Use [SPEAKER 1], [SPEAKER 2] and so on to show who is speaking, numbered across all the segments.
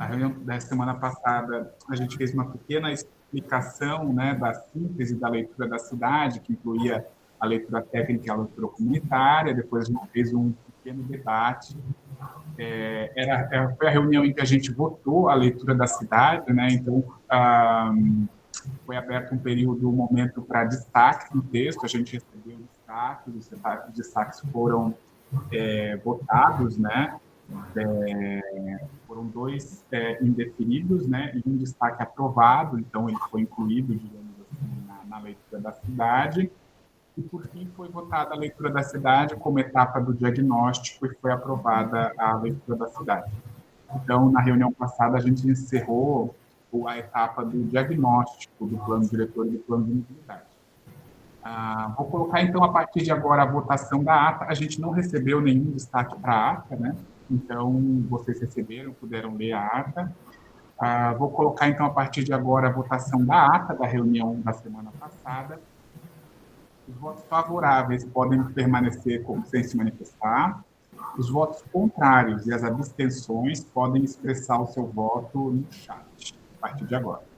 [SPEAKER 1] A reunião da semana passada, a gente fez uma pequena explicação, né, da síntese da leitura da cidade, que incluía a leitura técnica e a leitura comunitária. Depois a gente fez um pequeno debate. Foi a reunião em que a gente votou a leitura da cidade, né? Então, foi aberto um período, um momento para destaque do texto. A gente recebeu destaques, os destaques foram votados, né? Foram dois indefinidos, né, e um destaque aprovado, então ele foi incluído, digamos assim, na leitura da cidade. E, por fim, foi votada a leitura da cidade como etapa do diagnóstico e foi aprovada a leitura da cidade. Então, na reunião passada, a gente encerrou a etapa do diagnóstico do plano diretor e do plano de mobilidade. Vou colocar, então, a partir de agora, a votação da ata. A gente não recebeu nenhum destaque para a ata, né? Então, vocês receberam, puderam ler a ata. Vou colocar, então, a partir de agora, a votação da ata da reunião da semana passada. Os votos favoráveis podem permanecer como sem se manifestar. Os votos contrários e as abstenções podem expressar o seu voto no chat, a partir de agora.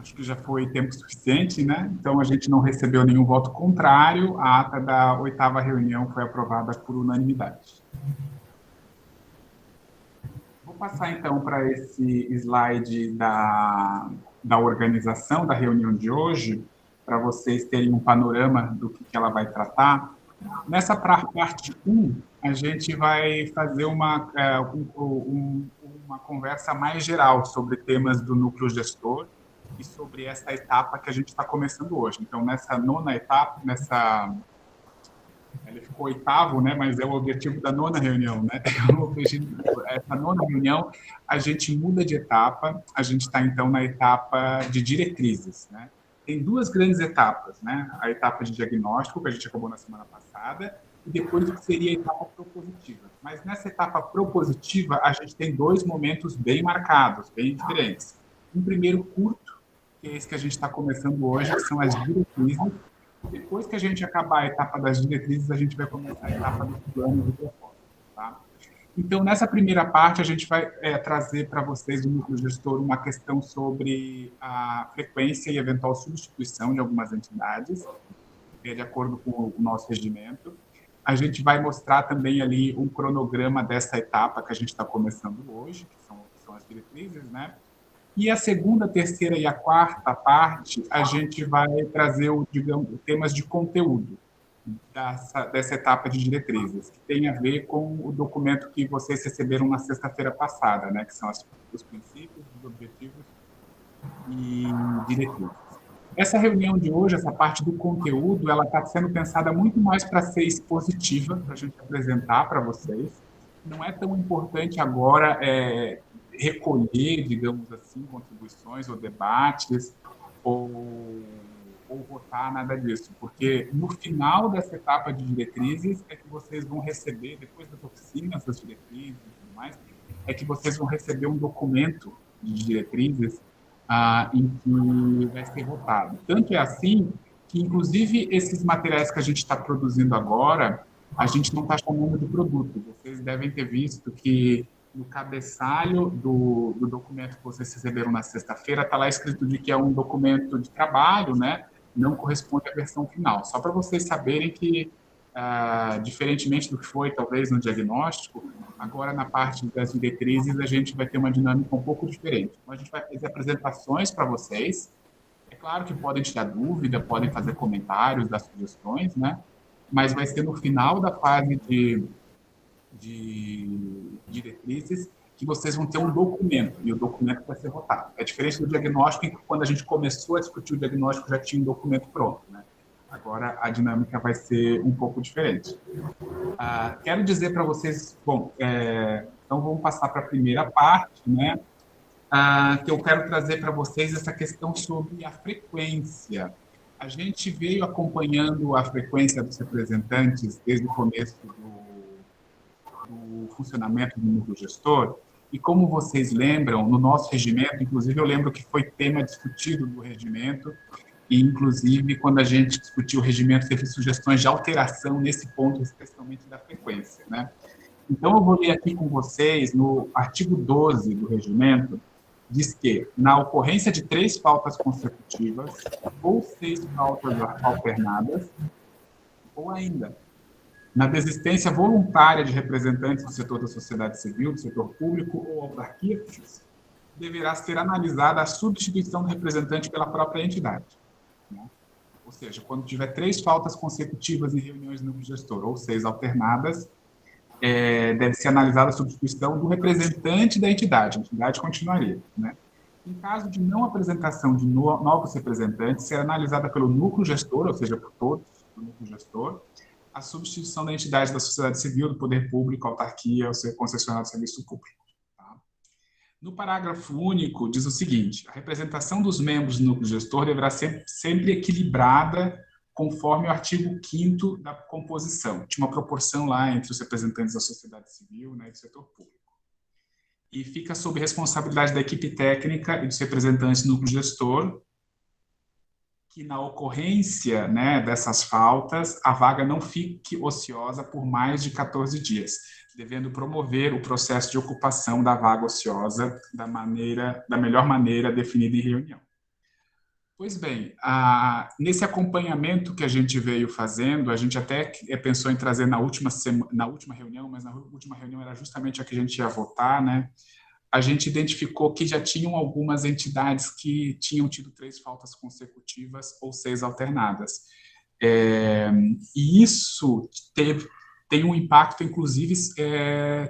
[SPEAKER 1] Acho que já foi tempo suficiente, né? Então, a gente não recebeu nenhum voto contrário. A ata da 8ª reunião foi aprovada por unanimidade. Vou passar, então, para esse slide da organização da reunião de hoje, para vocês terem um panorama do que ela vai tratar. Nessa parte 1, a gente vai fazer uma conversa mais geral sobre temas do núcleo gestor e sobre essa etapa que a gente está começando hoje. Então, nessa 9ª etapa, ele ficou 8º, né, mas é o objetivo da 9ª reunião, né? Essa 9ª reunião, a gente muda de etapa, a gente está, então, na etapa de diretrizes, né? Tem duas grandes etapas, né? A etapa de diagnóstico, que a gente acabou na semana passada, e depois o que seria a etapa propositiva. Mas nessa etapa propositiva, a gente tem dois momentos bem marcados, bem diferentes. Um primeiro curto, que é esse que a gente está começando hoje, que são as diretrizes. Depois que a gente acabar a etapa das diretrizes, a gente vai começar a etapa dos planos e propostas, tá? Então, nessa primeira parte, a gente vai trazer para vocês, do núcleo gestor, uma questão sobre a frequência e eventual substituição de algumas entidades, de acordo com o nosso regimento. A gente vai mostrar também ali um cronograma dessa etapa que a gente está começando hoje, que são as diretrizes, né? E a segunda, a terceira e a quarta parte, a gente vai trazer, temas de conteúdo dessa etapa de diretrizes, que tem a ver com o documento que vocês receberam na sexta-feira passada, né, que são os princípios, os objetivos e diretrizes. Essa reunião de hoje, essa parte do conteúdo, ela está sendo pensada muito mais para ser expositiva, para a gente apresentar para vocês. Não é tão importante agora recolher, digamos assim, contribuições ou debates, ou votar, nada disso, porque no final dessa etapa de diretrizes é que vocês vão receber, depois das oficinas das diretrizes e tudo mais, é que vocês vão receber um documento de diretrizes em que vai ser votado. Tanto é assim que, inclusive, esses materiais que a gente está produzindo agora, a gente não está chamando de produto. Vocês devem ter visto que no cabeçalho do documento que vocês receberam na sexta-feira está lá escrito de que é um documento de trabalho, né? Não corresponde à versão final. Só para vocês saberem que, diferentemente do que foi, talvez, no diagnóstico, agora, na parte das diretrizes, a gente vai ter uma dinâmica um pouco diferente. Então, a gente vai fazer apresentações para vocês. É claro que podem tirar dúvida, podem fazer comentários, dar sugestões, né? Mas vai ser no final da fase de diretrizes que vocês vão ter um documento, e o documento vai ser votado. É diferente do diagnóstico, em que quando a gente começou a discutir o diagnóstico, já tinha um documento pronto, né? Agora, a dinâmica vai ser um pouco diferente. Quero dizer para vocês, bom, então vamos passar para a primeira parte, né? Que eu quero trazer para vocês essa questão sobre a frequência. A gente veio acompanhando a frequência dos representantes desde o começo do funcionamento do núcleo gestor, E como vocês lembram, no nosso regimento, inclusive eu lembro que foi tema discutido no regimento, e inclusive quando a gente discutiu o regimento, teve sugestões de alteração nesse ponto, especialmente da frequência, né? Então, eu vou ler aqui com vocês, no artigo 12 do regimento, diz que, na ocorrência de 3 faltas consecutivas ou 6 faltas alternadas, ou ainda, na desistência voluntária de representantes do setor da sociedade civil, do setor público ou autarquia, deverá ser analisada a substituição do representante pela própria entidade. Né? Ou seja, quando tiver 3 faltas consecutivas em reuniões de núcleo gestor ou 6 alternadas, deve ser analisada a substituição do representante da entidade. A entidade continuaria. Né? Em caso de não apresentação de novos representantes, será analisada pelo núcleo gestor, ou seja, por todos do núcleo gestor, a substituição da entidade da sociedade civil, do poder público, autarquia, ou seja, concessionário de serviço público. Tá? No parágrafo único, diz o seguinte: a representação dos membros do núcleo gestor deverá ser sempre equilibrada conforme o artigo 5º da composição. Tinha uma proporção lá entre os representantes da sociedade civil, né, e do setor público. E fica sob responsabilidade da equipe técnica e dos representantes do núcleo gestor que, na ocorrência, né, dessas faltas, a vaga não fique ociosa por mais de 14 dias, devendo promover o processo de ocupação da vaga ociosa da melhor maneira definida em reunião. Pois bem, nesse acompanhamento que a gente veio fazendo, a gente até pensou em trazer na última reunião, mas na última reunião era justamente a que a gente ia votar, né? A gente identificou que já tinham algumas entidades que tinham tido 3 faltas consecutivas ou 6 alternadas. E isso tem um impacto, inclusive,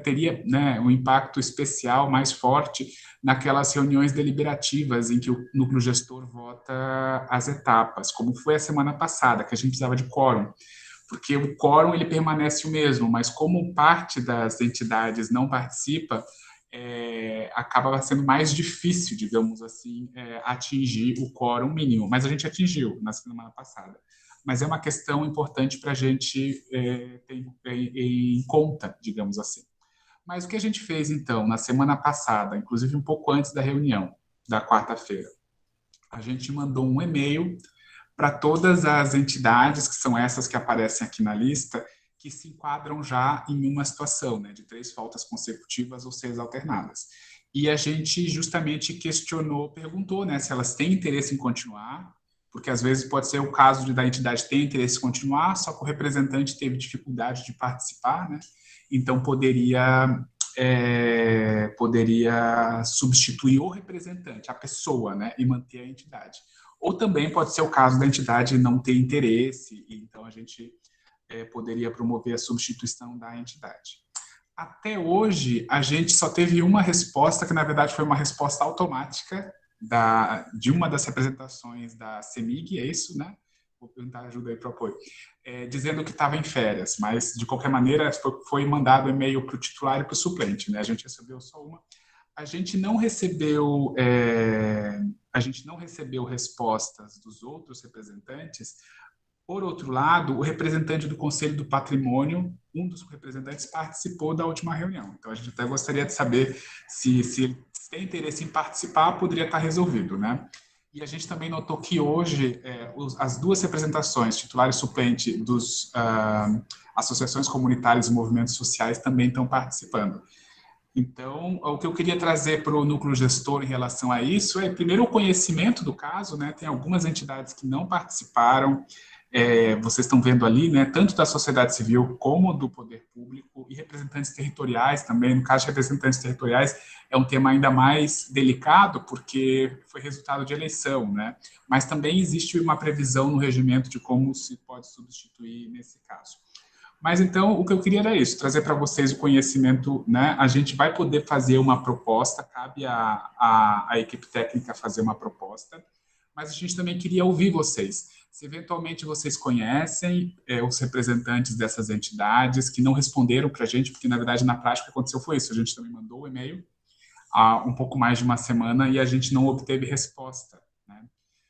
[SPEAKER 1] teria, né, um impacto especial mais forte naquelas reuniões deliberativas em que o núcleo gestor vota as etapas, como foi a semana passada, que a gente precisava de quórum, porque o quórum ele permanece o mesmo, mas como parte das entidades não participa, acaba sendo mais difícil, digamos assim, atingir o quórum mínimo, mas a gente atingiu na semana passada. Mas é uma questão importante para a gente ter em conta, digamos assim. Mas o que a gente fez, então, na semana passada, inclusive um pouco antes da reunião, da quarta-feira, a gente mandou um e-mail para todas as entidades, que são essas que aparecem aqui na lista, que se enquadram já em uma situação, né, de 3 faltas consecutivas ou 6 alternadas. E a gente justamente perguntou, né, se elas têm interesse em continuar, porque às vezes pode ser o caso da entidade ter interesse em continuar, só que o representante teve dificuldade de participar, né? Então poderia substituir o representante, a pessoa, né, e manter a entidade. Ou também pode ser o caso da entidade não ter interesse, e então a gente poderia promover a substituição da entidade. Até hoje, a gente só teve uma resposta, que na verdade foi uma resposta automática de uma das representações da CEMIG, é isso, né? Vou perguntar ajuda aí para o apoio. Dizendo que estava em férias, mas de qualquer maneira foi mandado e-mail para o titular e para o suplente, né? A gente recebeu só uma. A gente não recebeu respostas dos outros representantes. Por outro lado, o representante do Conselho do Patrimônio, um dos representantes, participou da última reunião. Então, a gente até gostaria de saber se ele tem interesse em participar, poderia estar resolvido, né? E a gente também notou que hoje as 2 representações, titular e suplente, dos associações comunitárias e movimentos sociais também estão participando. Então, o que eu queria trazer para o núcleo gestor em relação a isso primeiro, o conhecimento do caso, né? Tem algumas entidades que não participaram, vocês estão vendo ali, né, tanto da sociedade civil como do poder público e representantes territoriais também. No caso de representantes territoriais, é um tema ainda mais delicado porque foi resultado de eleição, né? Mas também existe uma previsão no regimento de como se pode substituir nesse caso. Mas então, o que eu queria era isso, trazer para vocês o conhecimento, né? A gente vai poder fazer uma proposta, cabe à equipe técnica fazer uma proposta, mas a gente também queria ouvir vocês. Se eventualmente vocês conhecem os representantes dessas entidades que não responderam para a gente, porque na verdade na prática o que aconteceu foi isso, a gente também mandou o e-mail há um pouco mais de uma semana e a gente não obteve resposta, né?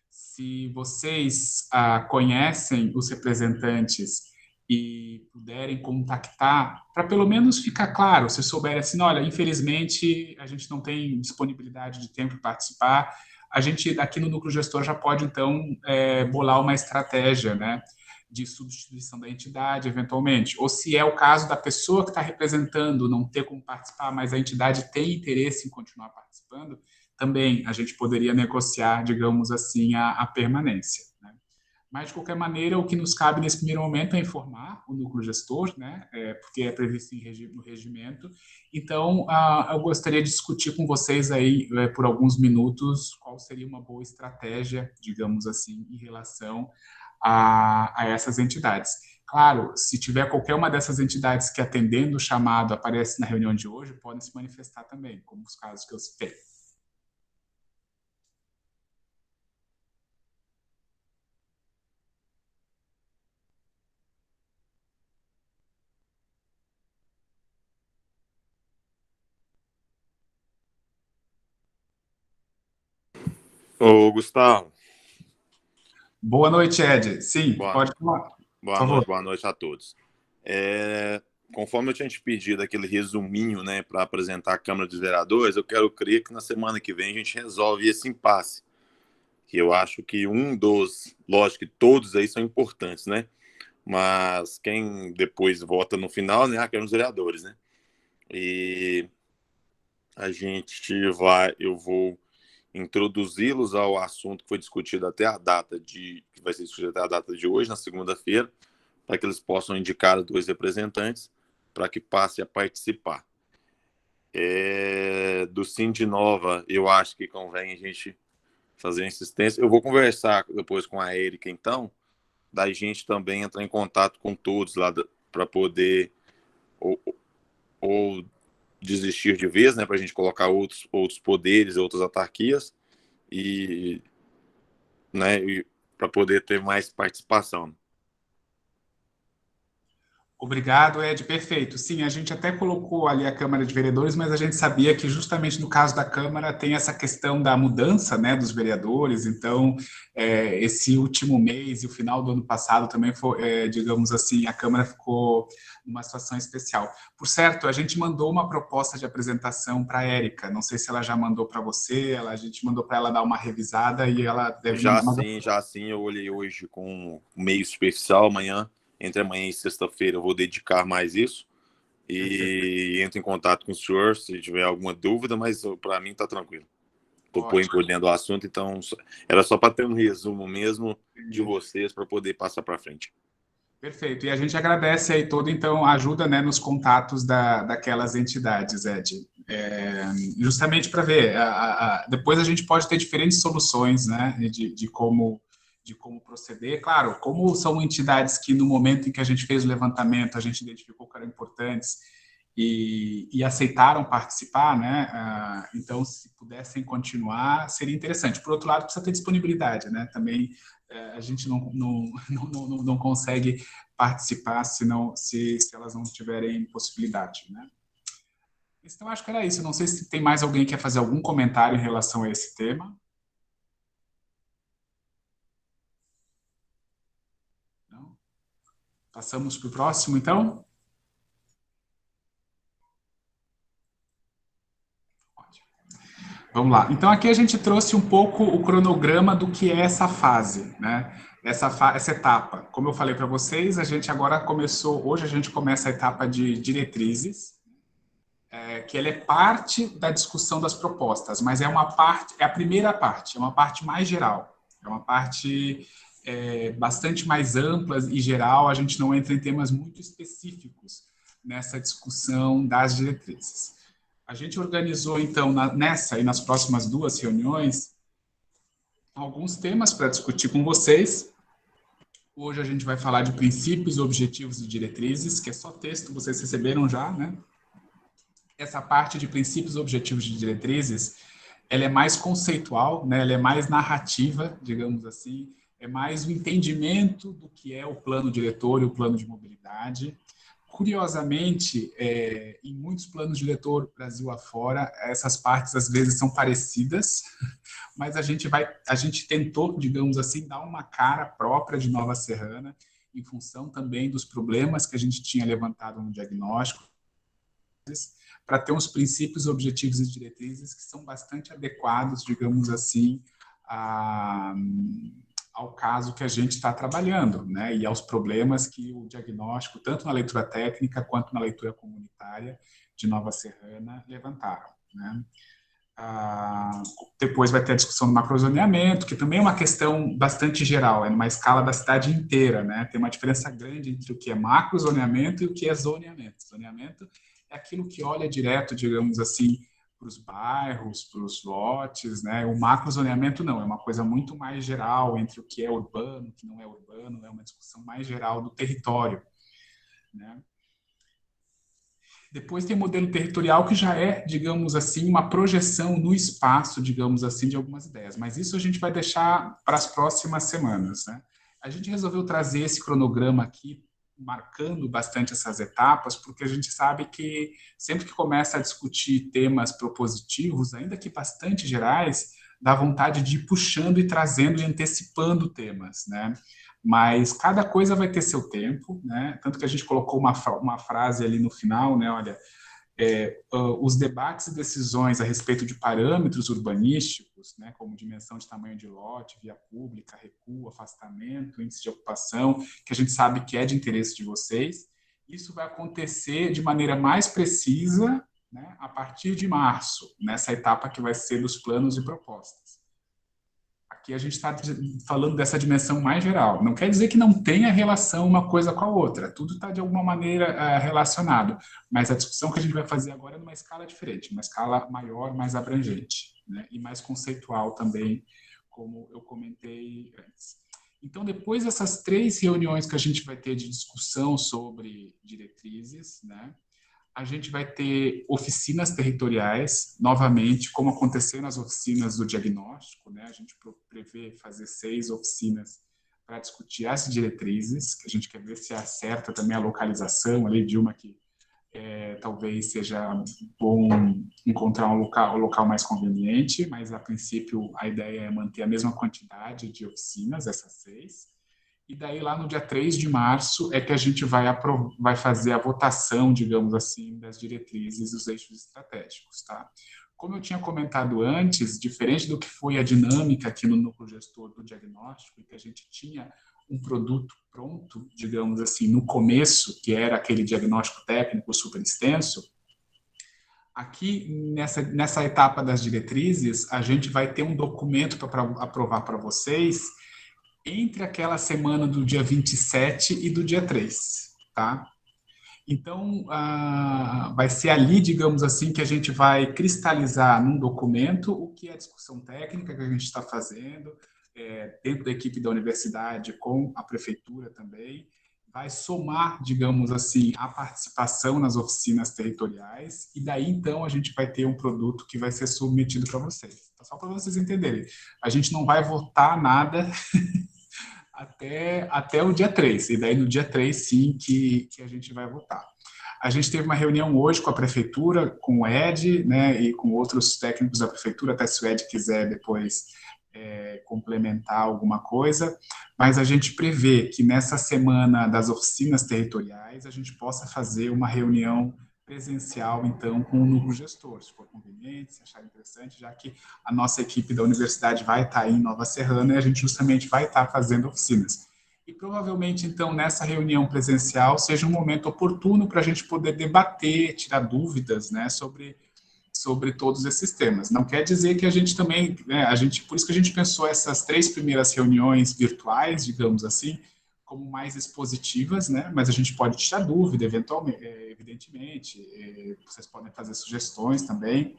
[SPEAKER 1] Se vocês conhecem os representantes e puderem contactar, para pelo menos ficar claro, se souberem assim, olha, infelizmente a gente não tem disponibilidade de tempo para participar, a gente aqui no núcleo gestor já pode então bolar uma estratégia, né, de substituição da entidade, eventualmente, ou se é o caso da pessoa que está representando não ter como participar, mas a entidade tem interesse em continuar participando, também a gente poderia negociar, digamos assim, a permanência, né? Mas, de qualquer maneira, o que nos cabe nesse primeiro momento é informar o núcleo gestor, né, porque é previsto no regimento. Então, eu gostaria de discutir com vocês aí, por alguns minutos, qual seria uma boa estratégia, digamos assim, em relação a essas entidades. Claro, se tiver qualquer uma dessas entidades que atendendo o chamado aparece na reunião de hoje, podem se manifestar também, como os casos que eu citei.
[SPEAKER 2] Ô, Gustavo,
[SPEAKER 1] Boa noite, Ed. Sim,
[SPEAKER 2] boa,
[SPEAKER 1] pode falar, por favor.
[SPEAKER 2] boa noite a todos. Conforme eu tinha te pedido aquele resuminho, né, para apresentar a Câmara dos Vereadores, eu quero crer que na semana que vem a gente resolve esse impasse, que eu acho que lógico que todos aí são importantes, né, mas quem depois vota no final, né, é a Câmara dos Vereadores, né, e eu vou introduzi-los ao assunto que foi discutido até a data que vai ser discutido até a data de hoje, na segunda-feira, para que eles possam indicar 2 representantes para que passe a participar. Do Sindinova, eu acho que convém a gente fazer insistência. Eu vou conversar depois com a Érica, então, da gente também entrar em contato com todos lá para poder ou desistir de vez, né, para a gente colocar outros poderes, outras autarquias, e, né, para poder ter mais participação.
[SPEAKER 1] Obrigado, Ed. Perfeito. Sim, a gente até colocou ali a Câmara de Vereadores, mas a gente sabia que justamente no caso da Câmara tem essa questão da mudança, né, dos vereadores. Então, esse último mês e o final do ano passado também foi, digamos assim, a Câmara ficou numa situação especial. Por certo, a gente mandou uma proposta de apresentação para a Érica. Não sei se ela já mandou para você, a gente mandou para ela dar uma revisada e ela deve mandar uma...
[SPEAKER 2] Já sim, eu olhei hoje com meio superficial. Entre amanhã e sexta-feira, eu vou dedicar mais isso. E entro em contato com o senhor se tiver alguma dúvida, mas para mim está tranquilo. Estou por dentro do assunto, então era só para ter um resumo mesmo de vocês para poder passar para frente.
[SPEAKER 1] Perfeito. E a gente agradece aí toda, então, a ajuda, né, nos contatos daquelas entidades, Ed. Justamente para ver, depois a gente pode ter diferentes soluções, né, de como proceder. Claro, como são entidades que no momento em que a gente fez o levantamento, a gente identificou que eram importantes e aceitaram participar, né, então, se pudessem continuar, seria interessante. Por outro lado, precisa ter disponibilidade, né, também a gente não consegue participar se elas não tiverem possibilidade, né? Então, acho que era isso. Não sei se tem mais alguém que quer fazer algum comentário em relação a esse tema. Não? Passamos para o próximo, então? Vamos lá. Então, aqui a gente trouxe um pouco o cronograma do que é essa fase, né? Essa etapa. Como eu falei para vocês, a gente agora hoje a gente começa a etapa de diretrizes, que ela é parte da discussão das propostas, mas é a primeira parte, é uma parte mais geral, é uma parte bastante mais ampla e geral, a gente não entra em temas muito específicos nessa discussão das diretrizes. A gente organizou, então, nessa e nas próximas 2 reuniões, alguns temas para discutir com vocês. Hoje a gente vai falar de princípios, objetivos e diretrizes, que é só texto, vocês receberam já, né? Essa parte de princípios, objetivos e diretrizes, ela é mais conceitual, né? Ela é mais narrativa, digamos assim, é mais o entendimento do que é o plano diretor e o plano de mobilidade. Curiosamente, em muitos planos diretor Brasil afora, essas partes às vezes são parecidas, mas a gente tentou, digamos assim, dar uma cara própria de Nova Serrana em função também dos problemas que a gente tinha levantado no diagnóstico, para ter uns princípios, objetivos e diretrizes que são bastante adequados, digamos assim, ao caso que a gente está trabalhando, né, e aos problemas que o diagnóstico, tanto na leitura técnica quanto na leitura comunitária de Nova Serrana, levantaram, né. Depois vai ter a discussão do macrozoneamento, que também é uma questão bastante geral, é numa escala da cidade inteira, né? Tem uma diferença grande entre o que é macrozoneamento e o que é zoneamento. Zoneamento é aquilo que olha direto, digamos assim, para os bairros, para os lotes, né? O macrozoneamento não, é uma coisa muito mais geral entre o que é urbano, o que não é urbano, é uma discussão mais geral do território, né? Depois tem o modelo territorial, que já é, digamos assim, uma projeção no espaço, digamos assim, de algumas ideias. Mas isso a gente vai deixar para as próximas semanas, né? A gente resolveu trazer esse cronograma aqui, marcando bastante essas etapas, porque a gente sabe que sempre que começa a discutir temas propositivos, ainda que bastante gerais, dá vontade de ir puxando e trazendo e antecipando temas, né? Mas cada coisa vai ter seu tempo, né? Tanto que a gente colocou uma frase ali no final, né? Olha, os debates e decisões a respeito de parâmetros urbanísticos, né, como dimensão de tamanho de lote, via pública, recuo, afastamento, índice de ocupação, que a gente sabe que é de interesse de vocês, isso vai acontecer de maneira mais precisa, né, a partir de março, nessa etapa que vai ser dos planos e propostas. Aqui a gente está falando dessa dimensão mais geral. Não quer dizer que não tenha relação uma coisa com a outra. Tudo está, de alguma maneira, relacionado. Mas a discussão que a gente vai fazer agora é numa escala diferente, uma escala maior, mais abrangente, né? E mais conceitual também, como eu comentei antes. Então, depois dessas 3 reuniões que a gente vai ter de discussão sobre diretrizes, né, a gente vai ter oficinas territoriais, novamente, como aconteceu nas oficinas do diagnóstico, né? A gente prevê fazer 6 oficinas para discutir as diretrizes, que a gente quer ver se acerta também a localização ali de uma que talvez seja bom encontrar um local mais conveniente, mas a princípio a ideia é manter a mesma quantidade de oficinas, essas 6. E daí, lá no dia 3 de março, é que a gente vai fazer a votação, digamos assim, das diretrizes e dos eixos estratégicos, tá? Como eu tinha comentado antes, diferente do que foi a dinâmica aqui no núcleo gestor do diagnóstico, em que a gente tinha um produto pronto, digamos assim, no começo, que era aquele diagnóstico técnico super extenso, aqui, nessa etapa das diretrizes, a gente vai ter um documento para aprovar para vocês, entre aquela semana do dia 27 e do dia 3, tá? Então, vai ser ali, digamos assim, que a gente vai cristalizar num documento o que é a discussão técnica que a gente está fazendo, dentro da equipe da universidade, com a prefeitura também, vai somar, digamos assim, a participação nas oficinas territoriais, e daí, então, a gente vai ter um produto que vai ser submetido para vocês. Só para vocês entenderem, a gente não vai votar nada até o dia 3, e daí no dia 3, sim, que a gente vai votar. A gente teve uma reunião hoje com a prefeitura, com o Ed, né, e com outros técnicos da prefeitura, até se o Ed quiser depois complementar alguma coisa, mas a gente prevê que nessa semana das oficinas territoriais a gente possa fazer uma reunião presencial, então, com o núcleo gestor, se for conveniente, se achar interessante, já que a nossa equipe da universidade vai estar aí em Nova Serrana e a gente justamente vai estar fazendo oficinas. E provavelmente, então, nessa reunião presencial seja um momento oportuno para a gente poder debater, tirar dúvidas, né, sobre todos esses temas. Não quer dizer que a gente também, né, por isso que a gente pensou essas 3 primeiras reuniões virtuais, digamos assim, como mais expositivas, né? Mas a gente pode tirar dúvida, eventualmente, evidentemente, vocês podem fazer sugestões também,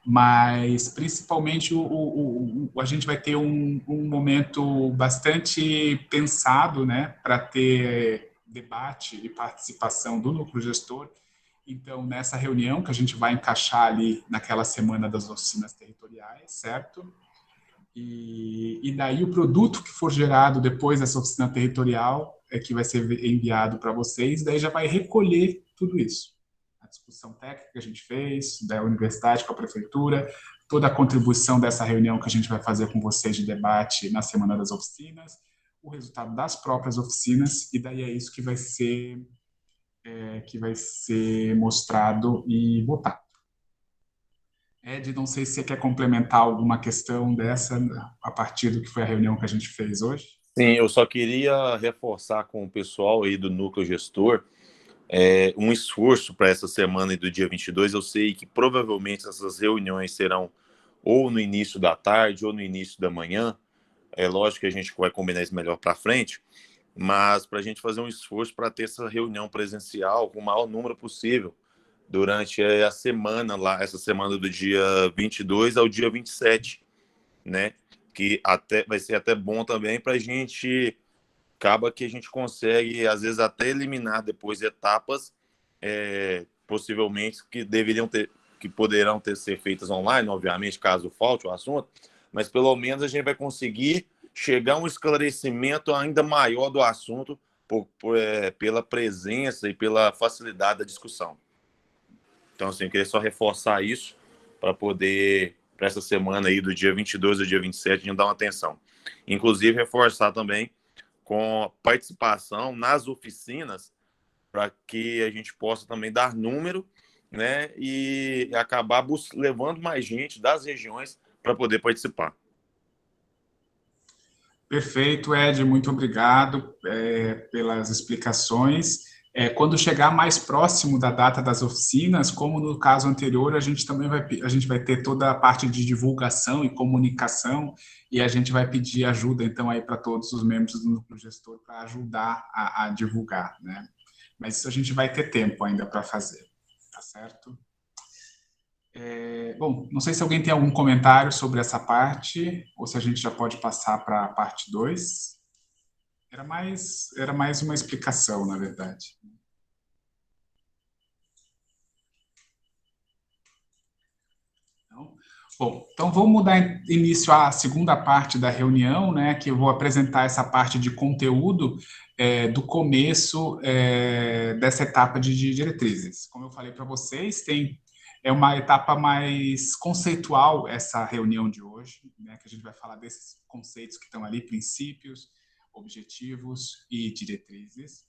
[SPEAKER 1] mas principalmente a gente vai ter um momento bastante pensado, né, para ter debate e participação do núcleo gestor. Então, nessa reunião que a gente vai encaixar ali naquela semana das oficinas territoriais, certo? E daí o produto que for gerado depois dessa oficina territorial é que vai ser enviado para vocês, daí já vai recolher tudo isso. A discussão técnica que a gente fez, da universidade com a prefeitura, toda a contribuição dessa reunião que a gente vai fazer com vocês de debate na semana das oficinas, o resultado das próprias oficinas, e daí é isso que vai ser mostrado e votado. Ed, não sei se você quer complementar alguma questão dessa a partir do que foi a reunião que a gente fez hoje.
[SPEAKER 2] Sim, eu só queria reforçar com o pessoal aí do núcleo gestor um esforço para essa semana e do dia 22. Eu sei que provavelmente essas reuniões serão ou no início da tarde ou no início da manhã. É lógico que a gente vai combinar isso melhor para frente, mas para a gente fazer um esforço para ter essa reunião presencial com o maior número possível durante a semana lá, essa semana do dia 22 ao dia 27, né? Que até vai ser até bom também para a gente, acaba que a gente consegue, às vezes, até eliminar depois etapas, possivelmente, que poderão ser feitas online, obviamente, caso falte o assunto, mas pelo menos a gente vai conseguir chegar a um esclarecimento ainda maior do assunto pela presença e pela facilidade da discussão. Então, assim, eu queria só reforçar isso para poder, para essa semana aí, do dia 22 ao dia 27, a gente dar uma atenção. Inclusive, reforçar também com participação nas oficinas, para que a gente possa também dar número, né, e acabar levando mais gente das regiões para poder participar.
[SPEAKER 1] Perfeito, Ed, muito obrigado pelas explicações. Quando chegar mais próximo da data das oficinas, como no caso anterior, a gente vai ter toda a parte de divulgação e comunicação, e a gente vai pedir ajuda, então, aí para todos os membros do núcleo gestor para ajudar a divulgar, né? Mas isso a gente vai ter tempo ainda para fazer, tá certo? Bom, não sei se alguém tem algum comentário sobre essa parte, ou se a gente já pode passar para a parte 2. Era mais uma explicação, na verdade. Então vamos dar início à segunda parte da reunião, né, que eu vou apresentar essa parte de conteúdo do começo dessa etapa de diretrizes. Como eu falei para vocês, é uma etapa mais conceitual essa reunião de hoje, né, que a gente vai falar desses conceitos que estão ali, princípios, objetivos e diretrizes.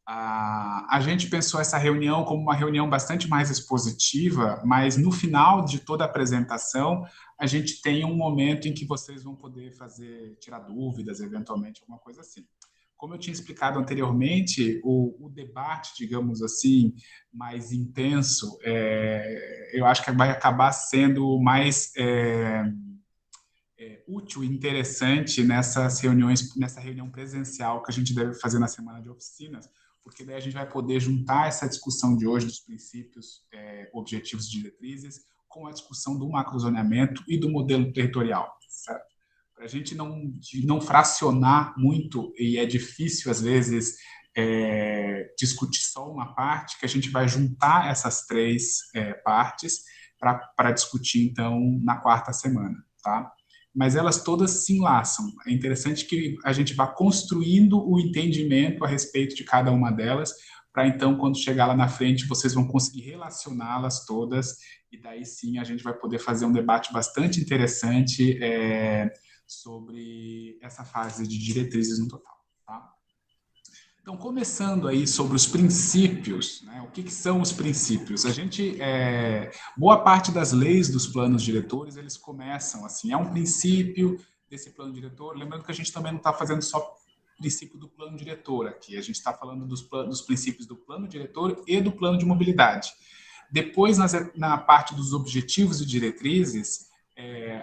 [SPEAKER 1] A gente pensou essa reunião como uma reunião bastante mais expositiva, mas no final de toda a apresentação, a gente tem um momento em que vocês vão poder tirar dúvidas, eventualmente, alguma coisa assim. Como eu tinha explicado anteriormente, o debate, digamos assim, mais intenso, eu acho que vai acabar sendo mais útil e interessante nessa reunião presencial que a gente deve fazer na semana de oficinas, porque daí a gente vai poder juntar essa discussão de hoje dos princípios, objetivos e diretrizes com a discussão do macrozoneamento e do modelo territorial, certo? Para a gente não fracionar muito, e é difícil, às vezes, discutir só uma parte, que a gente vai juntar essas três partes para discutir, então, na quarta semana, tá? Mas elas todas se enlaçam. É interessante que a gente vá construindo o entendimento a respeito de cada uma delas, para então, quando chegar lá na frente, vocês vão conseguir relacioná-las todas, e daí sim a gente vai poder fazer um debate bastante interessante sobre essa fase de diretrizes no total. Tá? Então, começando aí sobre os princípios, né? O que são os princípios? Boa parte das leis dos planos diretores, eles começam assim, é um princípio desse plano diretor, lembrando que a gente também não está fazendo só princípio do plano diretor aqui, a gente está falando dos princípios do plano diretor e do plano de mobilidade. Depois, na parte dos objetivos e diretrizes,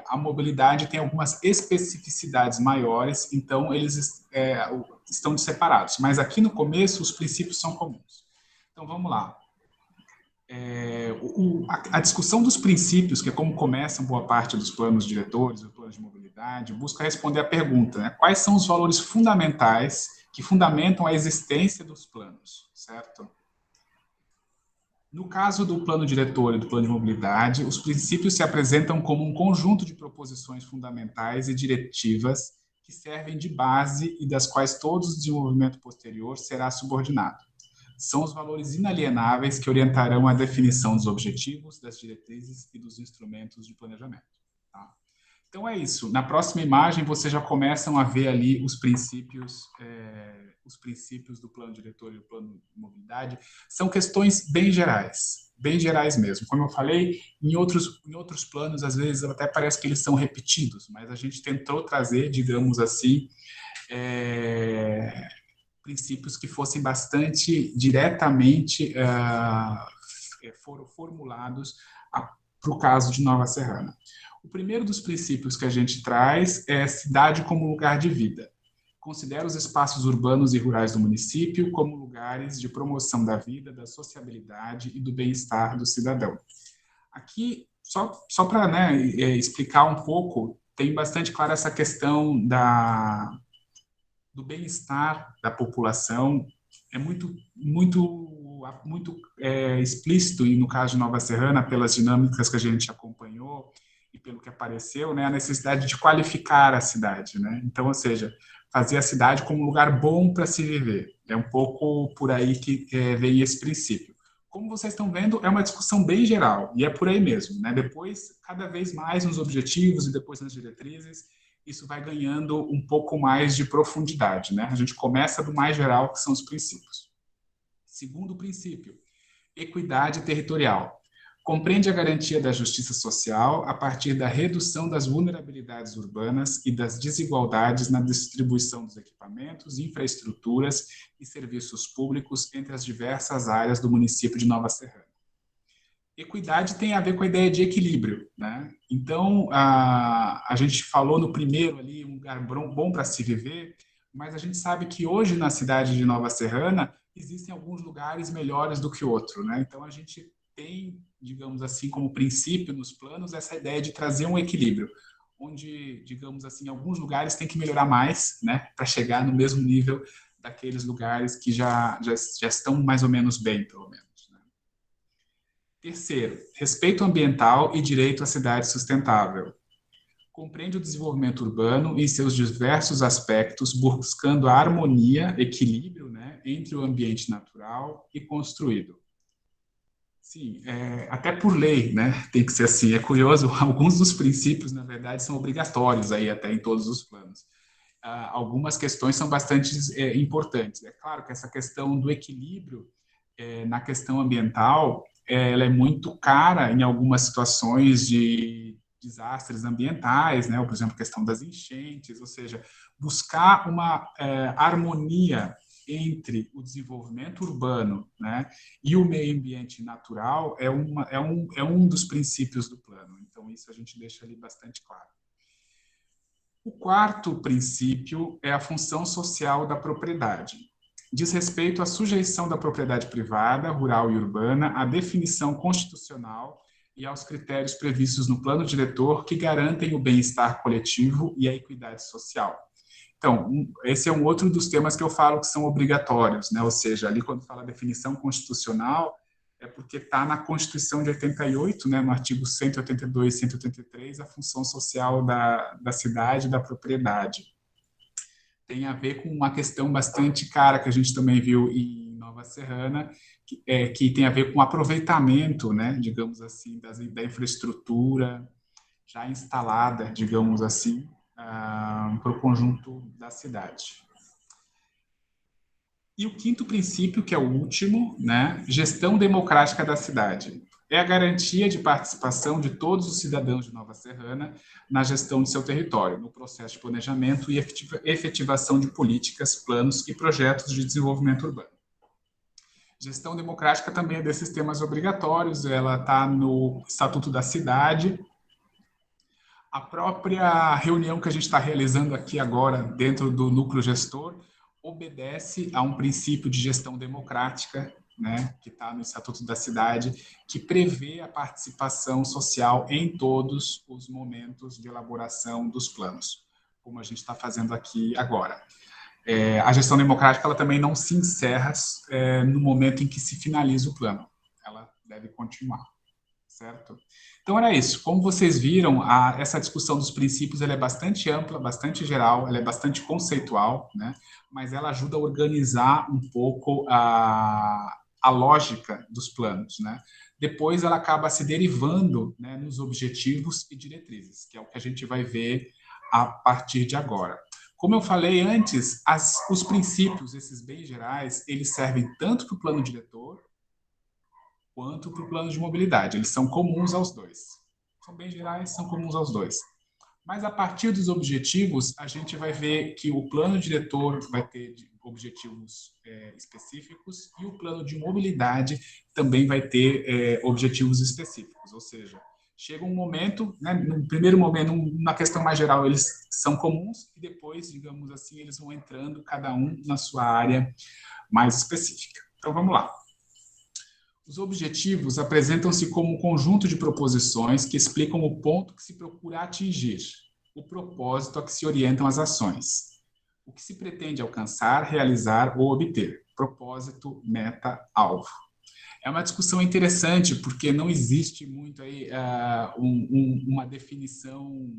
[SPEAKER 1] a mobilidade tem algumas especificidades maiores, então eles estão separados. Mas aqui no começo, os princípios são comuns. Então, vamos lá. A discussão dos princípios, que é como começa boa parte dos planos diretores, do plano de mobilidade, busca responder à pergunta, né? Quais são os valores fundamentais que fundamentam a existência dos planos, certo? No caso do plano diretor e do plano de mobilidade, os princípios se apresentam como um conjunto de proposições fundamentais e diretivas que servem de base e das quais todo o desenvolvimento posterior será subordinado. São os valores inalienáveis que orientarão a definição dos objetivos, das diretrizes e dos instrumentos de planejamento. Tá? Então é isso. Na próxima imagem, vocês já começam a ver ali os princípios do plano diretor e do plano de mobilidade. São questões bem gerais mesmo. Como eu falei, em outros planos, às vezes, até parece que eles são repetidos, mas a gente tentou trazer, digamos assim, princípios que fossem bastante diretamente foram formulados para o caso de Nova Serrana. O primeiro dos princípios que a gente traz é cidade como lugar de vida. Considera os espaços urbanos e rurais do município como lugares de promoção da vida, da sociabilidade e do bem-estar do cidadão. Aqui, só para explicar um pouco, tem bastante clara essa questão do bem-estar da população. É muito explícito, e no caso de Nova Serrana, pelas dinâmicas que a gente acompanhou e pelo que apareceu, né, a necessidade de qualificar a cidade, né? Então, ou seja, fazer a cidade como um lugar bom para se viver. É um pouco por aí que vem esse princípio. Como vocês estão vendo, é uma discussão bem geral, e é por aí mesmo, né? Depois, cada vez mais nos objetivos e depois nas diretrizes, isso vai ganhando um pouco mais de profundidade, né? A gente começa do mais geral, que são os princípios. Segundo princípio, equidade territorial. Compreende a garantia da justiça social a partir da redução das vulnerabilidades urbanas e das desigualdades na distribuição dos equipamentos, infraestruturas e serviços públicos entre as diversas áreas do município de Nova Serrana. Equidade tem a ver com a ideia de equilíbrio, né? Então, a gente falou no primeiro ali, um lugar bom para se viver, mas a gente sabe que hoje na cidade de Nova Serrana existem alguns lugares melhores do que outro, né? Então, a gente tem, digamos assim, como princípio nos planos, essa ideia de trazer um equilíbrio, onde, digamos assim, alguns lugares tem que melhorar mais, né, para chegar no mesmo nível daqueles lugares que já estão mais ou menos bem, pelo menos. Né? Terceiro, respeito ambiental e direito à cidade sustentável. Compreende o desenvolvimento urbano em seus diversos aspectos, buscando a harmonia, equilíbrio, né, entre o ambiente natural e construído. Sim, até por lei, né? Tem que ser assim. É curioso, alguns dos princípios, na verdade, são obrigatórios aí até em todos os planos. Algumas questões são bastante importantes. É claro que essa questão do equilíbrio na questão ambiental, ela é muito cara em algumas situações de desastres ambientais, né? Ou, por exemplo, a questão das enchentes, ou seja, buscar uma harmonia entre o desenvolvimento urbano, né, e o meio ambiente natural é um dos princípios do plano. Então, isso a gente deixa ali bastante claro. O quarto princípio é a função social da propriedade. Diz respeito à sujeição da propriedade privada, rural e urbana, à definição constitucional e aos critérios previstos no plano diretor que garantem o bem-estar coletivo e a equidade social. Então, esse é um outro dos temas que eu falo que são obrigatórios, né? Ou seja, ali quando fala definição constitucional, é porque está na Constituição de 88, né, no artigo 182 e 183, a função social da cidade e da propriedade. Tem a ver com uma questão bastante cara que a gente também viu em Nova Serrana, que tem a ver com o aproveitamento, né, digamos assim, da infraestrutura já instalada, digamos assim, para o conjunto da cidade. E o quinto princípio, que é o último, né, gestão democrática da cidade. É a garantia de participação de todos os cidadãos de Nova Serrana na gestão de seu território, no processo de planejamento e efetivação de políticas, planos e projetos de desenvolvimento urbano. Gestão democrática também é desses temas obrigatórios, ela está no Estatuto da Cidade. A própria reunião que a gente está realizando aqui agora, dentro do núcleo gestor, obedece a um princípio de gestão democrática, né, que está no Estatuto da Cidade, que prevê a participação social em todos os momentos de elaboração dos planos, como a gente está fazendo aqui agora. A gestão democrática ela também não se encerra no momento em que se finaliza o plano, ela deve continuar. Certo? Então, era isso. Como vocês viram, essa discussão dos princípios ela é bastante ampla, bastante geral, ela é bastante conceitual, né? Mas ela ajuda a organizar um pouco a lógica dos planos, né? depois ela acaba se derivando, né, nos objetivos e diretrizes, que é o que a gente vai ver a partir de agora. Como eu falei antes, os princípios, esses bem gerais, eles servem tanto para o plano diretor quanto para o plano de mobilidade. Eles são comuns aos dois. São bem gerais, são comuns aos dois. Mas a partir dos objetivos, a gente vai ver que o plano diretor vai ter objetivos específicos e o plano de mobilidade também vai ter objetivos específicos. Ou seja, chega um momento, né, no primeiro momento, na questão mais geral, eles são comuns e depois, digamos assim, eles vão entrando cada um na sua área mais específica. Então, vamos lá. Os objetivos apresentam-se como um conjunto de proposições que explicam o ponto que se procura atingir, o propósito a que se orientam as ações, o que se pretende alcançar, realizar ou obter, propósito, meta, alvo. É uma discussão interessante porque não existe muito aí uma definição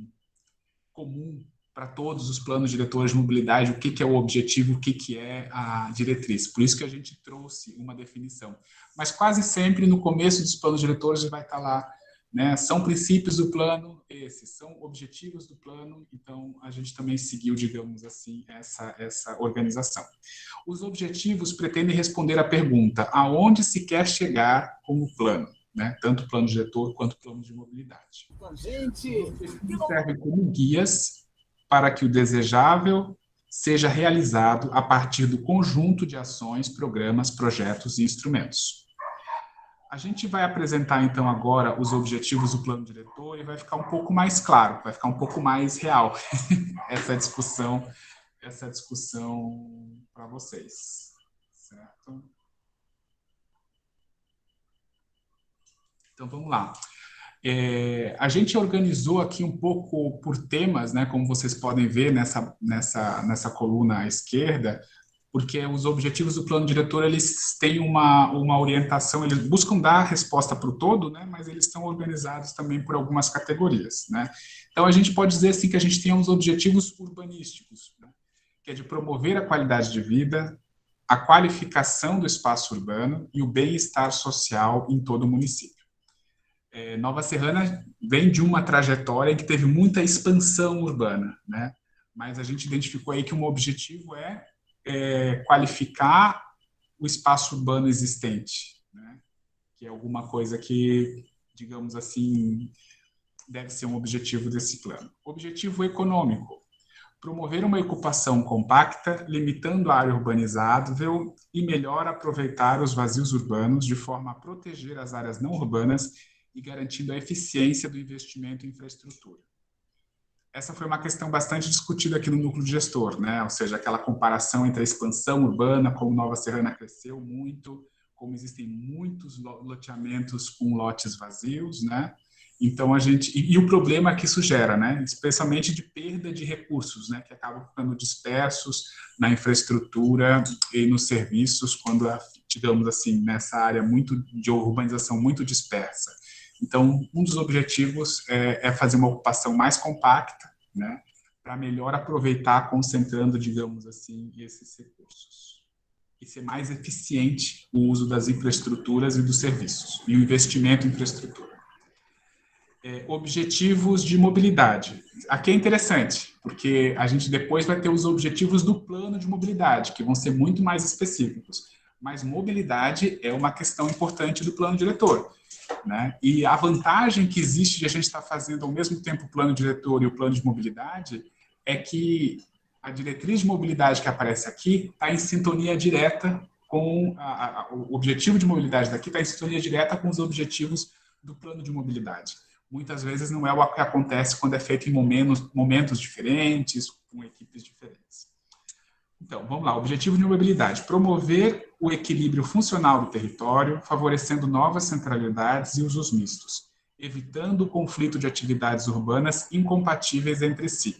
[SPEAKER 1] comum para todos os planos diretores de mobilidade, o que é o objetivo, o que é a diretriz. Por isso que a gente trouxe uma definição. Mas quase sempre no começo dos planos diretores vai estar lá, né? São princípios do plano, esses são objetivos do plano. Então a gente também seguiu, digamos assim, essa organização. Os objetivos pretendem responder à pergunta: aonde se quer chegar com o plano? Né? Tanto o plano diretor quanto o plano de mobilidade. Gente, servem como guias para que o desejável seja realizado a partir do conjunto de ações, programas, projetos e instrumentos. A gente vai apresentar, então, agora os objetivos do plano diretor e vai ficar um pouco mais claro, vai ficar um pouco mais real essa discussão para vocês. Certo? Então, vamos lá. A gente organizou aqui um pouco por temas, né, como vocês podem ver nessa coluna à esquerda, porque os objetivos do plano diretor, eles têm uma orientação, eles buscam dar resposta para o todo, né, mas eles estão organizados também por algumas categorias. Né? Então, a gente pode dizer assim que a gente tem uns objetivos urbanísticos, né, que é de promover a qualidade de vida, a qualificação do espaço urbano e o bem-estar social em todo o município. Nova Serrana vem de uma trajetória que teve muita expansão urbana, né? Mas a gente identificou aí que um objetivo é qualificar o espaço urbano existente, né? Que é alguma coisa que, digamos assim, deve ser um objetivo desse plano. Objetivo econômico: promover uma ocupação compacta, limitando a área urbanizável e melhor aproveitar os vazios urbanos de forma a proteger as áreas não urbanas e garantindo a eficiência do investimento em infraestrutura. Essa foi uma questão bastante discutida aqui no núcleo de gestor, né? Ou seja, aquela comparação entre a expansão urbana, como Nova Serrana cresceu muito, como existem muitos loteamentos com lotes vazios, né? Então, e o problema que isso gera, né? Especialmente de perda de recursos, né? Que acabam ficando dispersos na infraestrutura e nos serviços, quando, digamos assim, nessa área de urbanização muito dispersa. Então, um dos objetivos é fazer uma ocupação mais compacta, né? Para melhor aproveitar, concentrando, digamos assim, esses recursos. E ser mais eficiente o uso das infraestruturas e dos serviços, e o investimento em infraestrutura. Objetivos de mobilidade. Aqui é interessante, porque a gente depois vai ter os objetivos do plano de mobilidade, que vão ser muito mais específicos. Mas mobilidade é uma questão importante do plano diretor, né? E a vantagem que existe de a gente estar fazendo ao mesmo tempo o plano diretor e o plano de mobilidade é que a diretriz de mobilidade que aparece aqui está em sintonia direta com o objetivo de mobilidade daqui, está em sintonia direta com os objetivos do plano de mobilidade. Muitas vezes não é o que acontece quando é feito em momentos diferentes, com equipes diferentes. Então, vamos lá. Objetivo de mobilidade: promover o equilíbrio funcional do território, favorecendo novas centralidades e usos mistos, evitando o conflito de atividades urbanas incompatíveis entre si.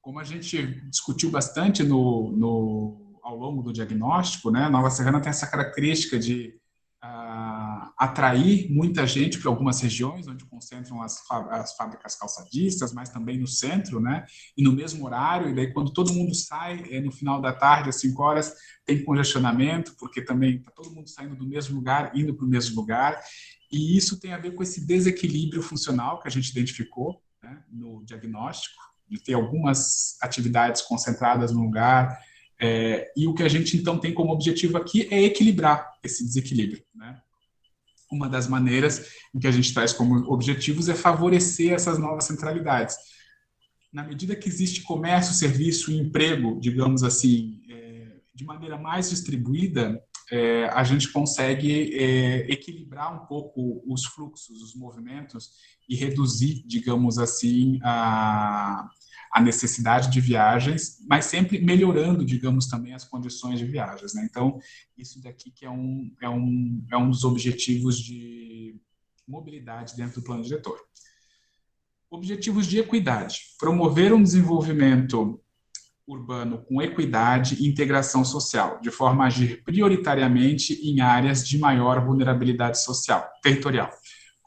[SPEAKER 1] Como a gente discutiu bastante ao longo do diagnóstico, né, Nova Serrana tem essa característica de atrair muita gente para algumas regiões, onde concentram as fábricas calçadistas, mas também no centro, né? E no mesmo horário, e daí quando todo mundo sai, no final da tarde, às 5 horas, tem congestionamento, porque também está todo mundo saindo do mesmo lugar, indo para o mesmo lugar, e isso tem a ver com esse desequilíbrio funcional que a gente identificou, né, no diagnóstico, de ter algumas atividades concentradas no lugar, e o que a gente, então, tem como objetivo aqui é equilibrar esse desequilíbrio, né? Uma das maneiras em que a gente traz como objetivos é favorecer essas novas centralidades. Na medida que existe comércio, serviço e emprego, digamos assim, de maneira mais distribuída, a gente consegue equilibrar um pouco os fluxos, os movimentos e reduzir, digamos assim, a necessidade de viagens, mas sempre melhorando, digamos, também as condições de viagens, né? Então, isso daqui que é um dos objetivos de mobilidade dentro do plano diretor. Objetivos de equidade. Promover um desenvolvimento urbano com equidade e integração social, de forma a agir prioritariamente em áreas de maior vulnerabilidade social, territorial.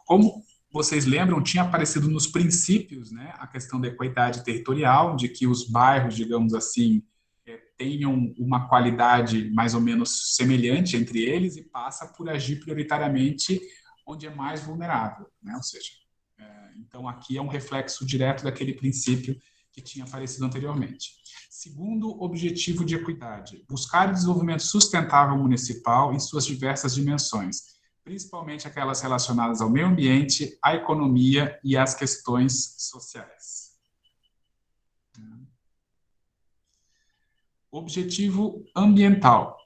[SPEAKER 1] Como vocês lembram, tinha aparecido nos princípios, né, a questão da equidade territorial, de que os bairros, digamos assim, tenham uma qualidade mais ou menos semelhante entre eles e passa por agir prioritariamente onde é mais vulnerável, né? Ou seja, então aqui é um reflexo direto daquele princípio que tinha aparecido anteriormente. Segundo objetivo de equidade, buscar o desenvolvimento sustentável municipal em suas diversas dimensões, principalmente aquelas relacionadas ao meio ambiente, à economia e às questões sociais. Objetivo ambiental.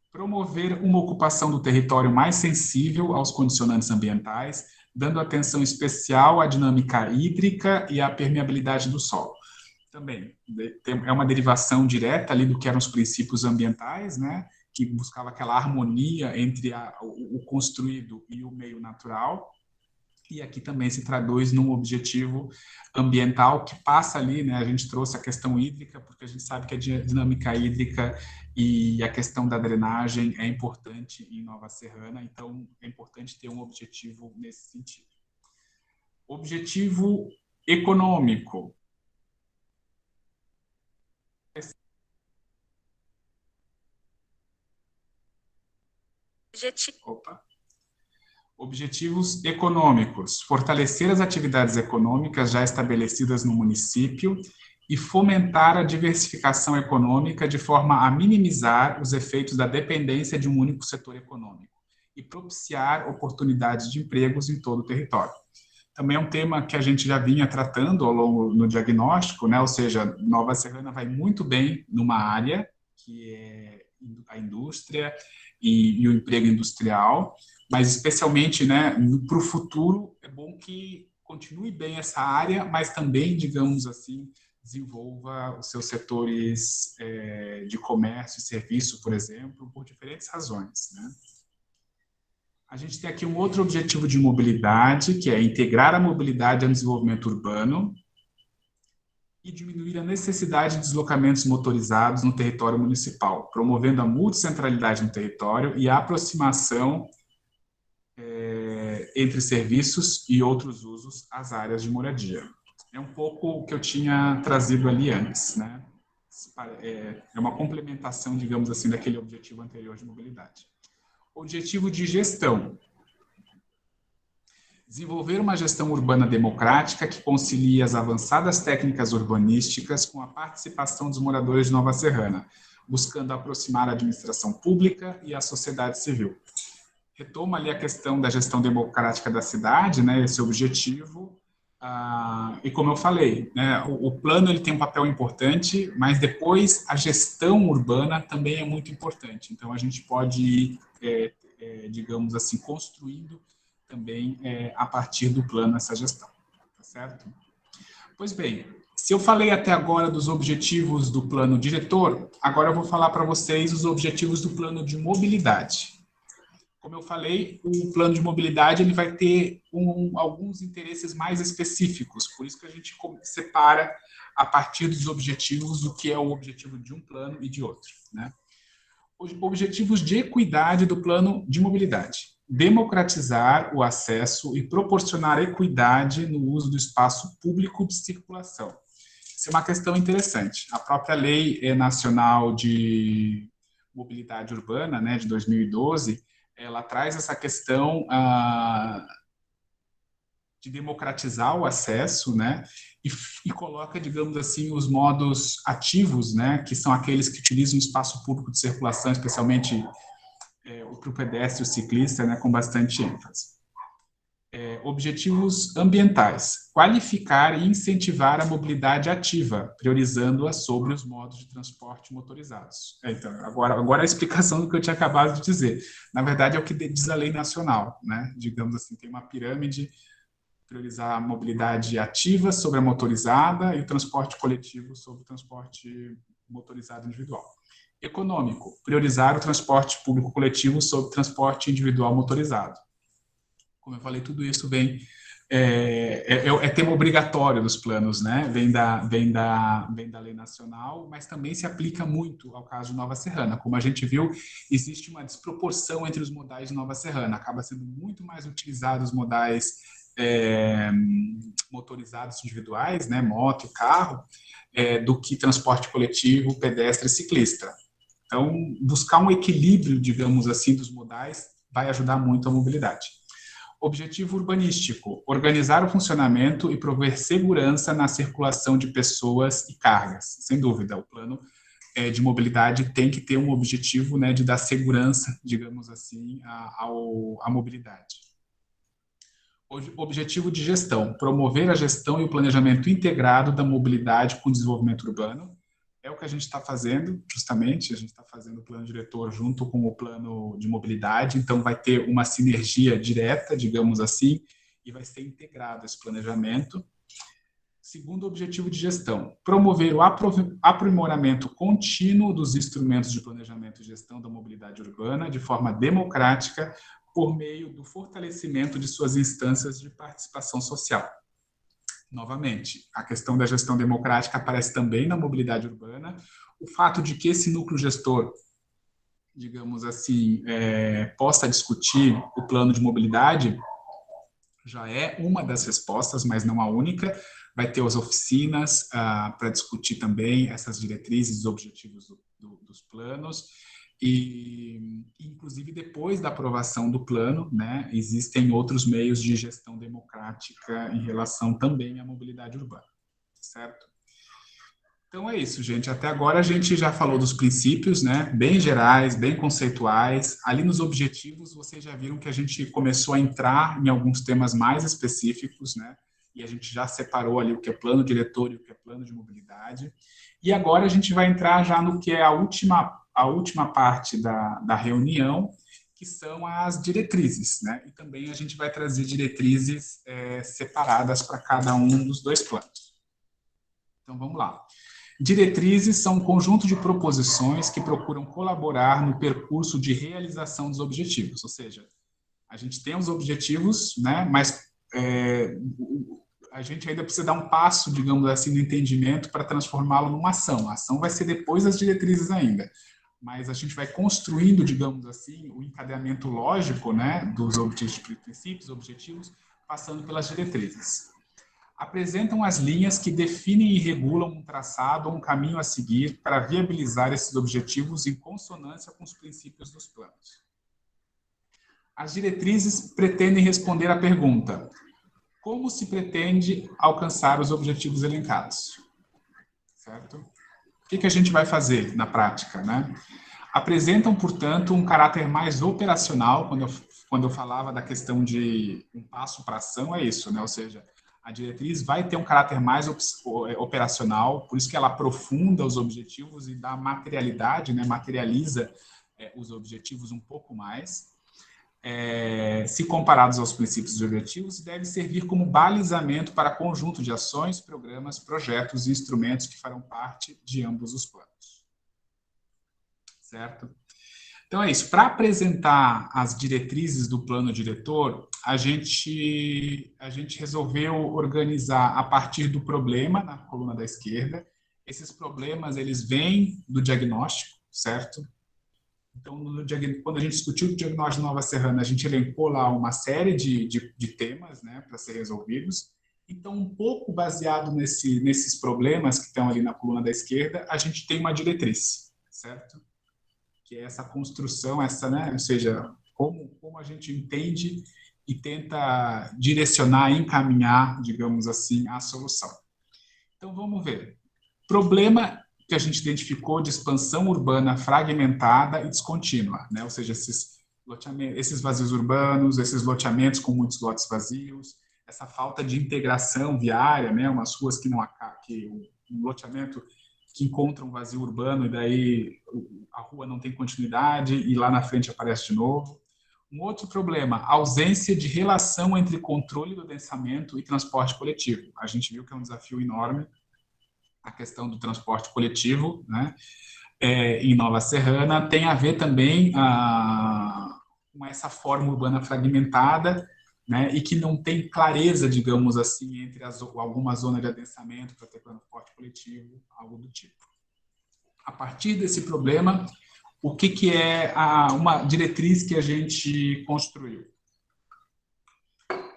[SPEAKER 1] Promover uma ocupação do território mais sensível aos condicionantes ambientais, dando atenção especial à dinâmica hídrica e à permeabilidade do solo. Também é uma derivação direta ali do que eram os princípios ambientais, né, que buscava aquela harmonia entre o construído e o meio natural, e aqui também se traduz num objetivo ambiental que passa ali, né, a gente trouxe a questão hídrica, porque a gente sabe que a dinâmica hídrica e a questão da drenagem é importante em Nova Serrana, então é importante ter um objetivo nesse sentido. Objetivo econômico. Objetivos econômicos. Fortalecer as atividades econômicas já estabelecidas no município e fomentar a diversificação econômica de forma a minimizar os efeitos da dependência de um único setor econômico e propiciar oportunidades de empregos em todo o território. Também é um tema que a gente já vinha tratando ao longo no diagnóstico, né? Ou seja, Nova Serrana vai muito bem numa área que é a indústria e o emprego industrial, mas especialmente, né, para o futuro é bom que continue bem essa área, mas também, digamos assim, desenvolva os seus setores de comércio e serviço, por exemplo, por diferentes razões, né? A gente tem aqui um outro objetivo de mobilidade, que é integrar a mobilidade ao desenvolvimento urbano e diminuir a necessidade de deslocamentos motorizados no território municipal, promovendo a multicentralidade no território e a aproximação entre serviços e outros usos às áreas de moradia. É um pouco o que eu tinha trazido ali antes, né? É uma complementação, digamos assim, daquele objetivo anterior de mobilidade. Objetivo de gestão. Desenvolver uma gestão urbana democrática que concilie as avançadas técnicas urbanísticas com a participação dos moradores de Nova Serrana, buscando aproximar a administração pública e a sociedade civil. Retoma ali a questão da gestão democrática da cidade, né, esse objetivo, e como eu falei, né, o plano ele tem um papel importante, mas depois a gestão urbana também é muito importante. Então, a gente pode ir, digamos assim, construindo também a partir do plano essa gestão, tá certo? Pois bem, se eu falei até agora dos objetivos do plano diretor, agora eu vou falar para vocês os objetivos do plano de mobilidade. Como eu falei, o plano de mobilidade ele vai ter alguns interesses mais específicos, por isso que a gente separa a partir dos objetivos o que é o objetivo de um plano e de outro, né? Os objetivos de equidade do plano de mobilidade. democratizar o acesso e proporcionar equidade no uso do espaço público de circulação. Isso é uma questão interessante. A própria Lei Nacional de Mobilidade Urbana, né, de 2012, ela traz essa questão de democratizar o acesso, né, e coloca, digamos assim, os modos ativos, né, que são aqueles que utilizam o espaço público de circulação, especialmente para o pedestre e o ciclista, né, com bastante ênfase. Objetivos ambientais. Qualificar e incentivar a mobilidade ativa, priorizando-a sobre os modos de transporte motorizados. Então, agora a explicação do que eu tinha acabado de dizer. Na verdade, é o que diz a lei nacional, né? Digamos assim, tem uma pirâmide, priorizar a mobilidade ativa sobre a motorizada e o transporte coletivo sobre o transporte motorizado individual. Econômico, priorizar o transporte público coletivo sobre o transporte individual motorizado. Como eu falei, tudo isso vem tema obrigatório dos planos, né? Vem da lei nacional, mas também se aplica muito ao caso de Nova Serrana. Como a gente viu, existe uma desproporção entre os modais de Nova Serrana. Acaba sendo muito mais utilizados os modais motorizados individuais, né? Moto e carro, do que transporte coletivo, pedestre e ciclista. Então, buscar um equilíbrio, digamos assim, dos modais vai ajudar muito a mobilidade. Objetivo urbanístico, organizar o funcionamento e prover segurança na circulação de pessoas e cargas. Sem dúvida, o plano de mobilidade tem que ter um objetivo, né, de dar segurança, digamos assim, à mobilidade. Objetivo de gestão, promover a gestão e o planejamento integrado da mobilidade com o desenvolvimento urbano. É o que a gente está fazendo, justamente, a gente está fazendo o plano diretor junto com o plano de mobilidade, então vai ter uma sinergia direta, digamos assim, e vai ser integrado esse planejamento. Segundo objetivo de gestão, promover o aprimoramento contínuo dos instrumentos de planejamento e gestão da mobilidade urbana de forma democrática por meio do fortalecimento de suas instâncias de participação social. Novamente, a questão da gestão democrática aparece também na mobilidade urbana. O fato de que esse núcleo gestor, digamos assim, possa discutir o plano de mobilidade já é uma das respostas, mas não a única. Vai ter as oficinas para discutir também essas diretrizes e objetivos dos planos. E, inclusive, depois da aprovação do plano, né, existem outros meios de gestão democrática em relação também à mobilidade urbana, certo? Então é isso, gente. Até agora a gente já falou dos princípios, né, bem gerais, bem conceituais. Ali nos objetivos, vocês já viram que a gente começou a entrar em alguns temas mais específicos, né, e a gente já separou ali o que é plano diretor e o que é plano de mobilidade. E agora a gente vai entrar já no que é a última parte da reunião, que são as diretrizes, né? E também a gente vai trazer diretrizes separadas para cada um dos dois planos. Então, vamos lá. Diretrizes são um conjunto de proposições que procuram colaborar no percurso de realização dos objetivos, ou seja, a gente tem os objetivos, né? Mas a gente ainda precisa dar um passo, digamos assim, no entendimento para transformá-lo numa ação. A ação vai ser depois das diretrizes ainda. Mas a gente vai construindo, digamos assim, o encadeamento lógico, né, dos princípios, objetivos, passando pelas diretrizes. Apresentam as linhas que definem e regulam um traçado ou um caminho a seguir para viabilizar esses objetivos em consonância com os princípios dos planos. As diretrizes pretendem responder à pergunta: como se pretende alcançar os objetivos elencados? Certo? O que a gente vai fazer na prática, né? Apresentam, portanto, um caráter mais operacional. Quando eu falava da questão de um passo para ação, é isso, né? Ou seja, a diretriz vai ter um caráter mais operacional, por isso que ela aprofunda os objetivos e dá materialidade, né? Materializa os objetivos um pouco mais. Se comparados aos princípios e objetivos, deve servir como balizamento para conjunto de ações, programas, projetos e instrumentos que farão parte de ambos os planos. Certo? Então é isso. Para apresentar as diretrizes do plano diretor, a gente resolveu organizar a partir do problema, na coluna da esquerda. Esses problemas, eles vêm do diagnóstico, certo? Então, quando a gente discutiu o diagnóstico de Nova Serrana, a gente elencou lá uma série de temas, né, para ser resolvidos. Então, um pouco baseado nesses problemas que estão ali na coluna da esquerda, a gente tem uma diretriz, certo? Que é essa construção, né, ou seja, como a gente entende e tenta direcionar, encaminhar, digamos assim, a solução. Então, vamos ver. Problema que a gente identificou de expansão urbana fragmentada e descontínua, né? Ou seja, esses vazios urbanos, esses loteamentos com muitos lotes vazios, essa falta de integração viária, né? Umas ruas que não que um loteamento que encontra um vazio urbano e daí a rua não tem continuidade e lá na frente aparece de novo. Um outro problema, ausência de relação entre controle do densamento e transporte coletivo. A gente viu que é um desafio enorme a questão do transporte coletivo, né, em Nova Serrana, tem a ver também com essa forma urbana fragmentada, né, e que não tem clareza, digamos assim, entre alguma zona de adensamento para ter transporte coletivo, algo do tipo. A partir desse problema, o que é uma diretriz que a gente construiu?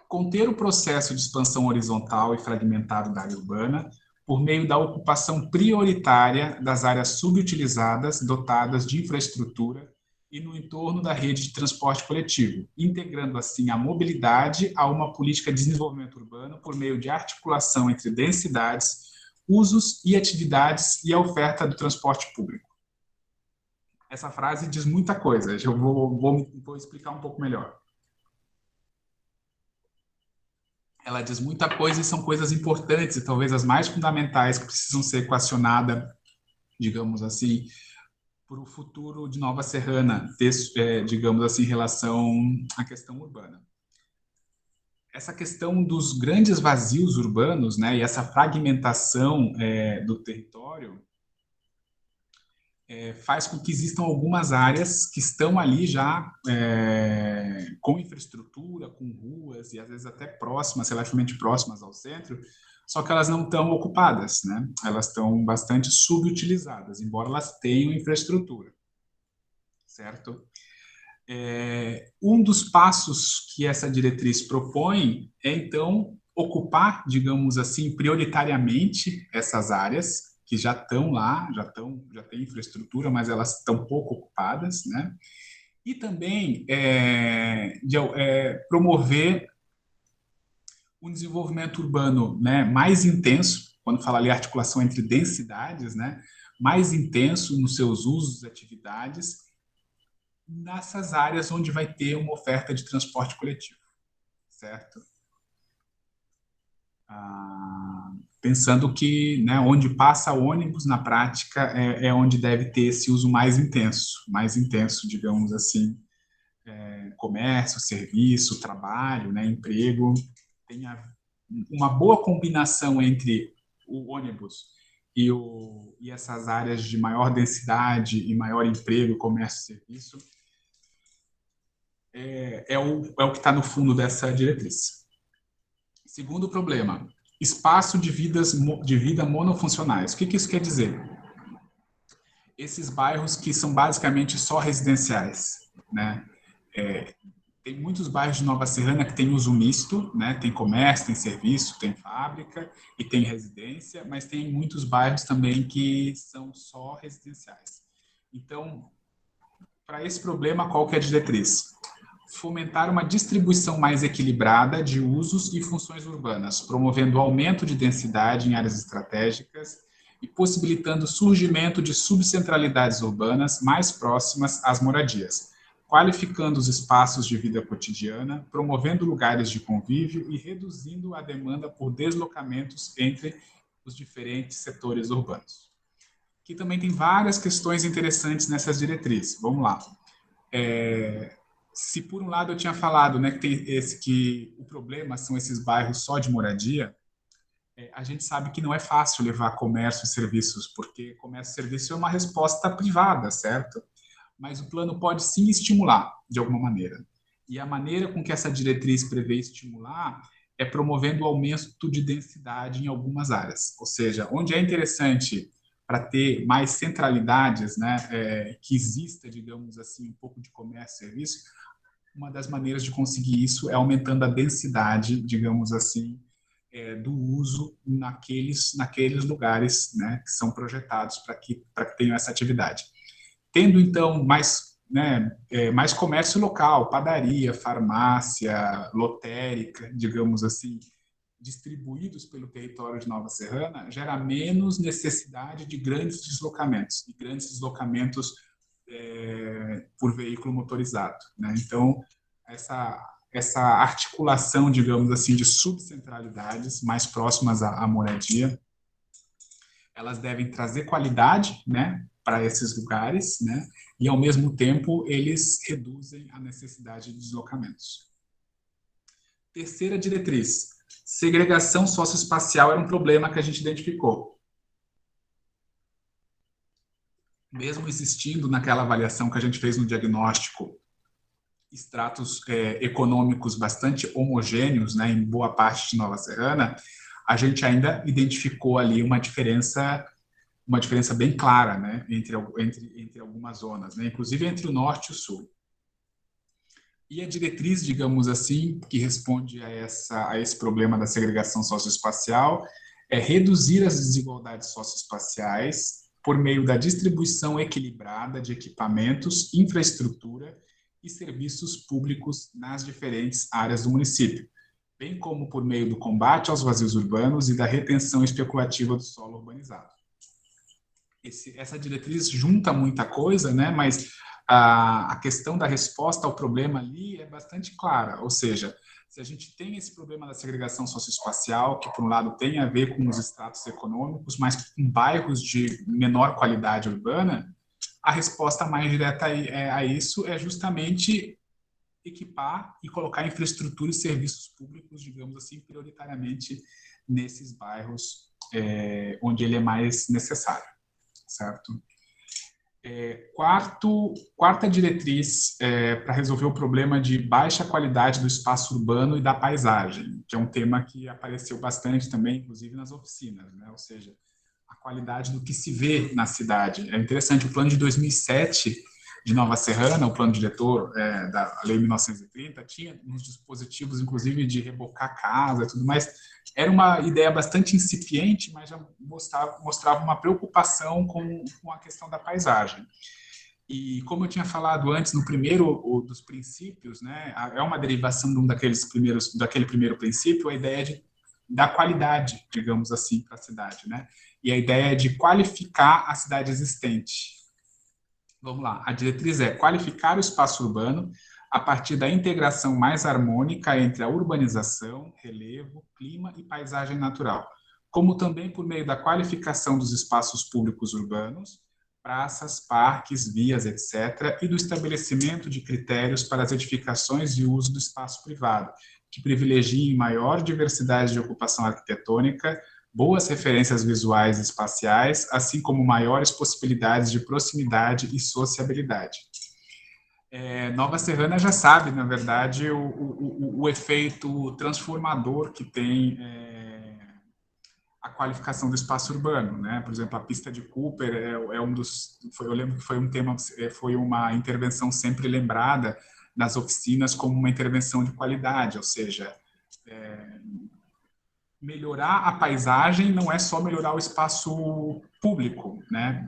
[SPEAKER 1] Conter o processo de expansão horizontal e fragmentado da área urbana, por meio da ocupação prioritária das áreas subutilizadas, dotadas de infraestrutura e no entorno da rede de transporte coletivo, integrando assim a mobilidade a uma política de desenvolvimento urbano por meio de articulação entre densidades, usos e atividades e a oferta do transporte público. Essa frase diz muita coisa, eu vou explicar um pouco melhor. Ela diz muita coisa e são coisas importantes e talvez as mais fundamentais que precisam ser equacionadas, digamos assim, para o futuro de Nova Serrana, digamos assim, em relação à questão urbana. Essa questão dos grandes vazios urbanos, né, e essa fragmentação do território faz com que existam algumas áreas que estão ali já com infraestrutura, com ruas e às vezes até próximas, relativamente próximas ao centro, só que elas não estão ocupadas, né? Elas estão bastante subutilizadas, embora elas tenham infraestrutura, certo? Um dos passos que essa diretriz propõe é, então, ocupar, digamos assim, prioritariamente essas áreas que já estão lá, já têm infraestrutura, mas elas estão pouco ocupadas, né? E também promover um desenvolvimento urbano, né, mais intenso, quando fala ali articulação entre densidades, né, mais intenso nos seus usos e atividades, nessas áreas onde vai ter uma oferta de transporte coletivo, certo? Pensando que, né, onde passa ônibus, na prática, é onde deve ter esse uso mais intenso, digamos assim, comércio, serviço, trabalho, né, emprego, tem uma boa combinação entre o ônibus e essas áreas de maior densidade e maior emprego, comércio e serviço, é o que está no fundo dessa diretriz. Segundo problema, espaço de vida monofuncionais. O que isso quer dizer? Esses bairros que são basicamente só residenciais, né? Tem muitos bairros de Nova Serrana que tem uso misto, né? Tem comércio, tem serviço, tem fábrica e tem residência, mas tem muitos bairros também que são só residenciais. Então, para esse problema, qual que é a diretriz? Fomentar uma distribuição mais equilibrada de usos e funções urbanas, promovendo o aumento de densidade em áreas estratégicas e possibilitando o surgimento de subcentralidades urbanas mais próximas às moradias, qualificando os espaços de vida cotidiana, promovendo lugares de convívio e reduzindo a demanda por deslocamentos entre os diferentes setores urbanos. Aqui também tem várias questões interessantes nessas diretrizes. Vamos lá. Se por um lado eu tinha falado, né, que o problema são esses bairros só de moradia, a gente sabe que não é fácil levar comércio e serviços, porque comércio e serviço é uma resposta privada, certo? Mas o plano pode sim estimular, de alguma maneira. E a maneira com que essa diretriz prevê estimular é promovendo o aumento de densidade em algumas áreas. Ou seja, onde é interessante para ter mais centralidades, né, que exista, digamos assim, um pouco de comércio e serviço, uma das maneiras de conseguir isso é aumentando a densidade, digamos assim, do uso naqueles lugares, né, que são projetados para que tenham essa atividade. Tendo, então, mais comércio local, padaria, farmácia, lotérica, digamos assim, distribuídos pelo território de Nova Serrana, gera menos necessidade de grandes deslocamentos, por veículo motorizado, né? Então, essa articulação, digamos assim, de subcentralidades mais próximas à moradia, elas devem trazer qualidade, né, para esses lugares, né, e, ao mesmo tempo, eles reduzem a necessidade de deslocamentos. Terceira diretriz, segregação socioespacial era um problema que a gente identificou. Mesmo existindo naquela avaliação que a gente fez no diagnóstico, estratos econômicos bastante homogêneos, né, em boa parte de Nova Serrana, a gente ainda identificou ali uma diferença bem clara, né, entre algumas zonas, né, inclusive entre o norte e o sul. E a diretriz, digamos assim, que responde a esse problema da segregação socioespacial é reduzir as desigualdades socioespaciais por meio da distribuição equilibrada de equipamentos, infraestrutura e serviços públicos nas diferentes áreas do município, bem como por meio do combate aos vazios urbanos e da retenção especulativa do solo urbanizado. Essa diretriz junta muita coisa, né, mas a questão da resposta ao problema ali é bastante clara, ou seja, se a gente tem esse problema da segregação socioespacial, que por um lado tem a ver com os estratos econômicos, mas em bairros de menor qualidade urbana, a resposta mais direta a isso é justamente equipar e colocar infraestrutura e serviços públicos, digamos assim, prioritariamente nesses bairros onde ele é mais necessário, certo? Quarta diretriz para resolver o problema de baixa qualidade do espaço urbano e da paisagem, que é um tema que apareceu bastante também, inclusive nas oficinas, né? Ou seja, a qualidade do que se vê na cidade. É interessante, o plano de 2007 de Nova Serrana, o plano diretor da Lei 1930, tinha uns dispositivos, inclusive, de rebocar casa e tudo mais. Era uma ideia bastante incipiente, mas já mostrava uma preocupação com a questão da paisagem. E, como eu tinha falado antes, no primeiro dos princípios, né, é uma derivação daquele primeiro princípio, a ideia da qualidade, digamos assim, para a cidade, né? E a ideia é de qualificar a cidade existente. Vamos lá, a diretriz é qualificar o espaço urbano a partir da integração mais harmônica entre a urbanização, relevo, clima e paisagem natural, como também por meio da qualificação dos espaços públicos urbanos, praças, parques, vias, etc., e do estabelecimento de critérios para as edificações e uso do espaço privado, que privilegiem maior diversidade de ocupação arquitetônica, boas referências visuais e espaciais, assim como maiores possibilidades de proximidade e sociabilidade. Nova Serrana já sabe, na verdade, o efeito transformador que tem a qualificação do espaço urbano, né? Por exemplo, a pista de Cooper eu lembro que foi uma intervenção sempre lembrada nas oficinas como uma intervenção de qualidade, ou seja, melhorar a paisagem não é só melhorar o espaço público, né?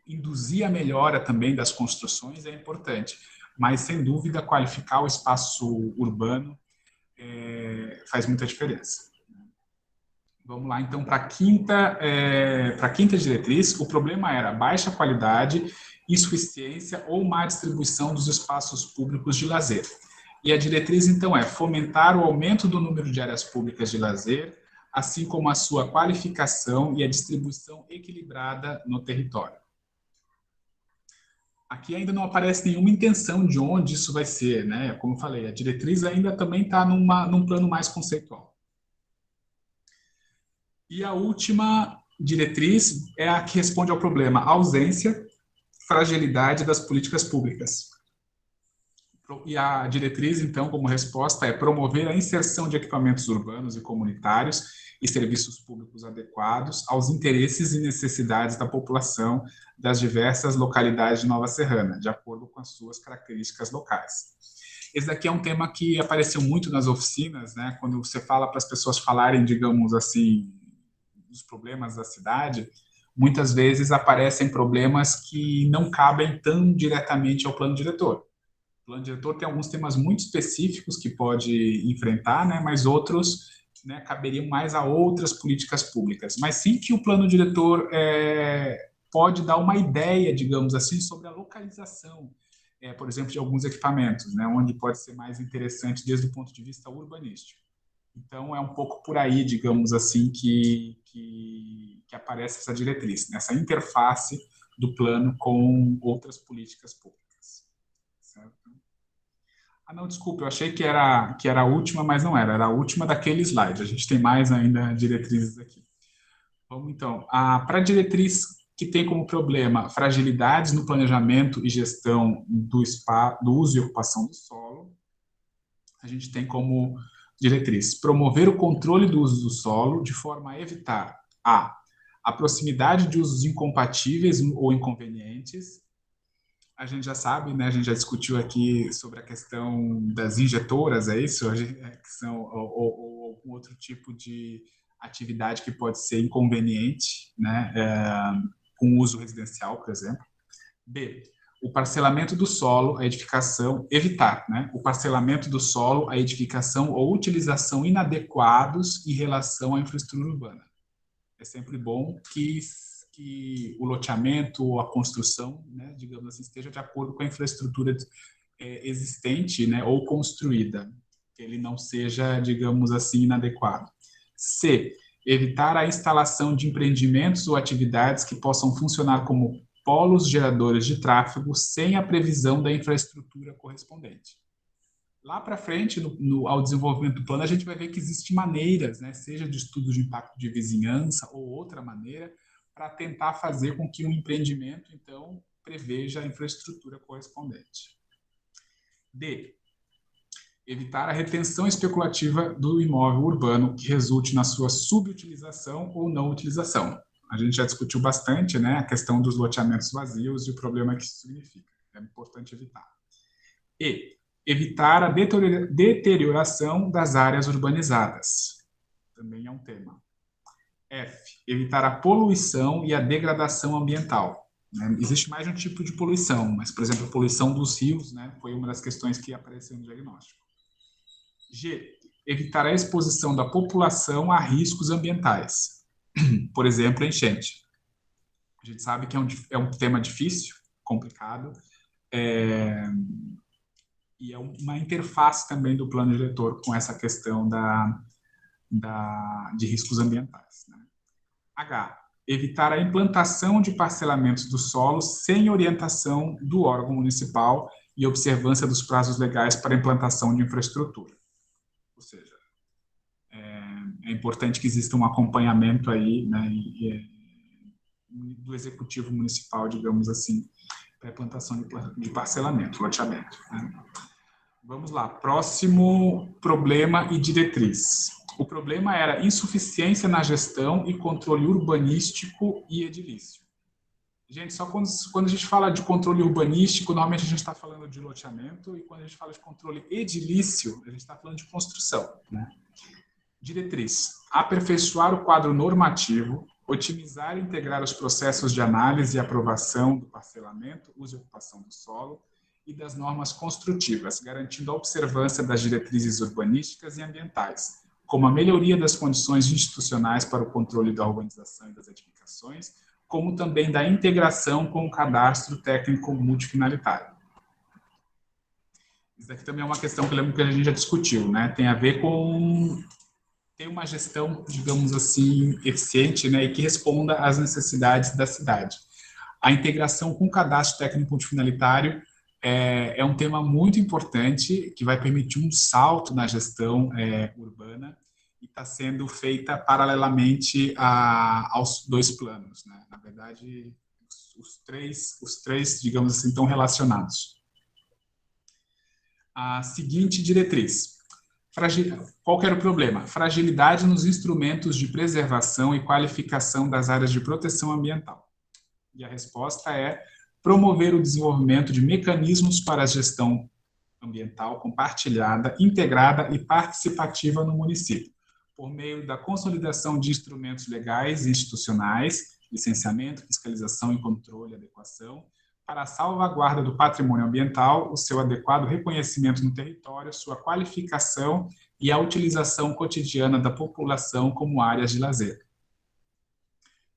[SPEAKER 1] Induzir a melhora também das construções é importante, mas, sem dúvida, qualificar o espaço urbano faz muita diferença. Vamos lá, então, para a quinta diretriz, o problema era baixa qualidade, insuficiência ou má distribuição dos espaços públicos de lazer. E a diretriz, então, é fomentar o aumento do número de áreas públicas de lazer, assim como a sua qualificação e a distribuição equilibrada no território. Aqui ainda não aparece nenhuma intenção de onde isso vai ser, né? Como eu falei, a diretriz ainda também está num plano mais conceitual. E a última diretriz é a que responde ao problema ausência, fragilidade das políticas públicas. E a diretriz, então, como resposta, é promover a inserção de equipamentos urbanos e comunitários e serviços públicos adequados aos interesses e necessidades da população das diversas localidades de Nova Serrana, de acordo com as suas características locais. Esse daqui é um tema que apareceu muito nas oficinas, né? Quando você fala para as pessoas falarem, digamos assim, dos problemas da cidade, muitas vezes aparecem problemas que não cabem tão diretamente ao plano diretor. O plano diretor tem alguns temas muito específicos que pode enfrentar, né, mas outros, né, caberiam mais a outras políticas públicas. Mas sim que o plano diretor pode dar uma ideia, digamos assim, sobre a localização, por exemplo, de alguns equipamentos, né, onde pode ser mais interessante desde o ponto de vista urbanístico. Então, é um pouco por aí, digamos assim, que aparece essa diretriz, nessa interface do plano com outras políticas públicas. Certo? Ah, não, desculpa, eu achei que era a última, mas não era a última daquele slide. A gente tem mais ainda diretrizes aqui. Vamos então, para a diretriz que tem como problema fragilidades no planejamento e gestão do uso e ocupação do solo, a gente tem como diretriz promover o controle do uso do solo de forma a evitar a proximidade de usos incompatíveis ou inconvenientes. A gente já sabe, né? A gente já discutiu aqui sobre a questão das injetoras, é isso? Que são ou algum outro tipo de atividade que pode ser inconveniente, né? Com uso residencial, por exemplo. B, o parcelamento do solo, a edificação, evitar, né? O parcelamento do solo, a edificação ou utilização inadequados em relação à infraestrutura urbana. É sempre bom que o loteamento ou a construção, né, digamos assim, esteja de acordo com a infraestrutura existente, né, ou construída, que ele não seja, digamos assim, inadequado. C, evitar a instalação de empreendimentos ou atividades que possam funcionar como polos geradores de tráfego sem a previsão da infraestrutura correspondente. Lá para frente, ao desenvolvimento do plano, a gente vai ver que existem maneiras, né, seja de estudo de impacto de vizinhança ou outra maneira, para tentar fazer com que um empreendimento, então, preveja a infraestrutura correspondente. D. Evitar a retenção especulativa do imóvel urbano que resulte na sua subutilização ou não utilização. A gente já discutiu bastante, né, a questão dos loteamentos vazios e o problema que isso significa. É importante evitar. E evitar a deterioração das áreas urbanizadas. Também é um tema. F. Evitar a poluição e a degradação ambiental. Existe mais de um tipo de poluição, mas, por exemplo, a poluição dos rios, né, foi uma das questões que apareceu no diagnóstico. G. Evitar a exposição da população a riscos ambientais. Por exemplo, a enchente. A gente sabe que é um tema difícil, complicado, e é uma interface também do plano diretor com essa questão de riscos ambientais. Né? H. Evitar a implantação de parcelamentos do solo sem orientação do órgão municipal e observância dos prazos legais para implantação de infraestrutura. Ou seja, é importante que exista um acompanhamento aí, né, do executivo municipal, digamos assim, para a implantação de parcelamento, loteamento. Né? Vamos lá, próximo problema e diretriz. O problema era insuficiência na gestão e controle urbanístico e edilício. Gente, só quando a gente fala de controle urbanístico, normalmente a gente está falando de loteamento, e quando a gente fala de controle edilício, a gente está falando de construção. Né? Diretriz: aperfeiçoar o quadro normativo, otimizar e integrar os processos de análise e aprovação do parcelamento, uso e ocupação do solo, e das normas construtivas, garantindo a observância das diretrizes urbanísticas e ambientais, como a melhoria das condições institucionais para o controle da urbanização e das edificações, como também da integração com o cadastro técnico multifinalitário. Isso daqui também é uma questão que eu lembro que a gente já discutiu, né? Tem a ver com ter uma gestão, digamos assim, eficiente, né, e que responda às necessidades da cidade. A integração com o cadastro técnico multifinalitário é um tema muito importante que vai permitir um salto na gestão urbana e está sendo feita paralelamente aos dois planos. Né? Na verdade, os três, digamos assim, estão relacionados. A seguinte diretriz. Qual que era o problema? Fragilidade nos instrumentos de preservação e qualificação das áreas de proteção ambiental. E a resposta é promover o desenvolvimento de mecanismos para a gestão ambiental compartilhada, integrada e participativa no município, por meio da consolidação de instrumentos legais e institucionais, licenciamento, fiscalização e controle, adequação, para a salvaguarda do patrimônio ambiental, o seu adequado reconhecimento no território, sua qualificação e a utilização cotidiana da população como áreas de lazer.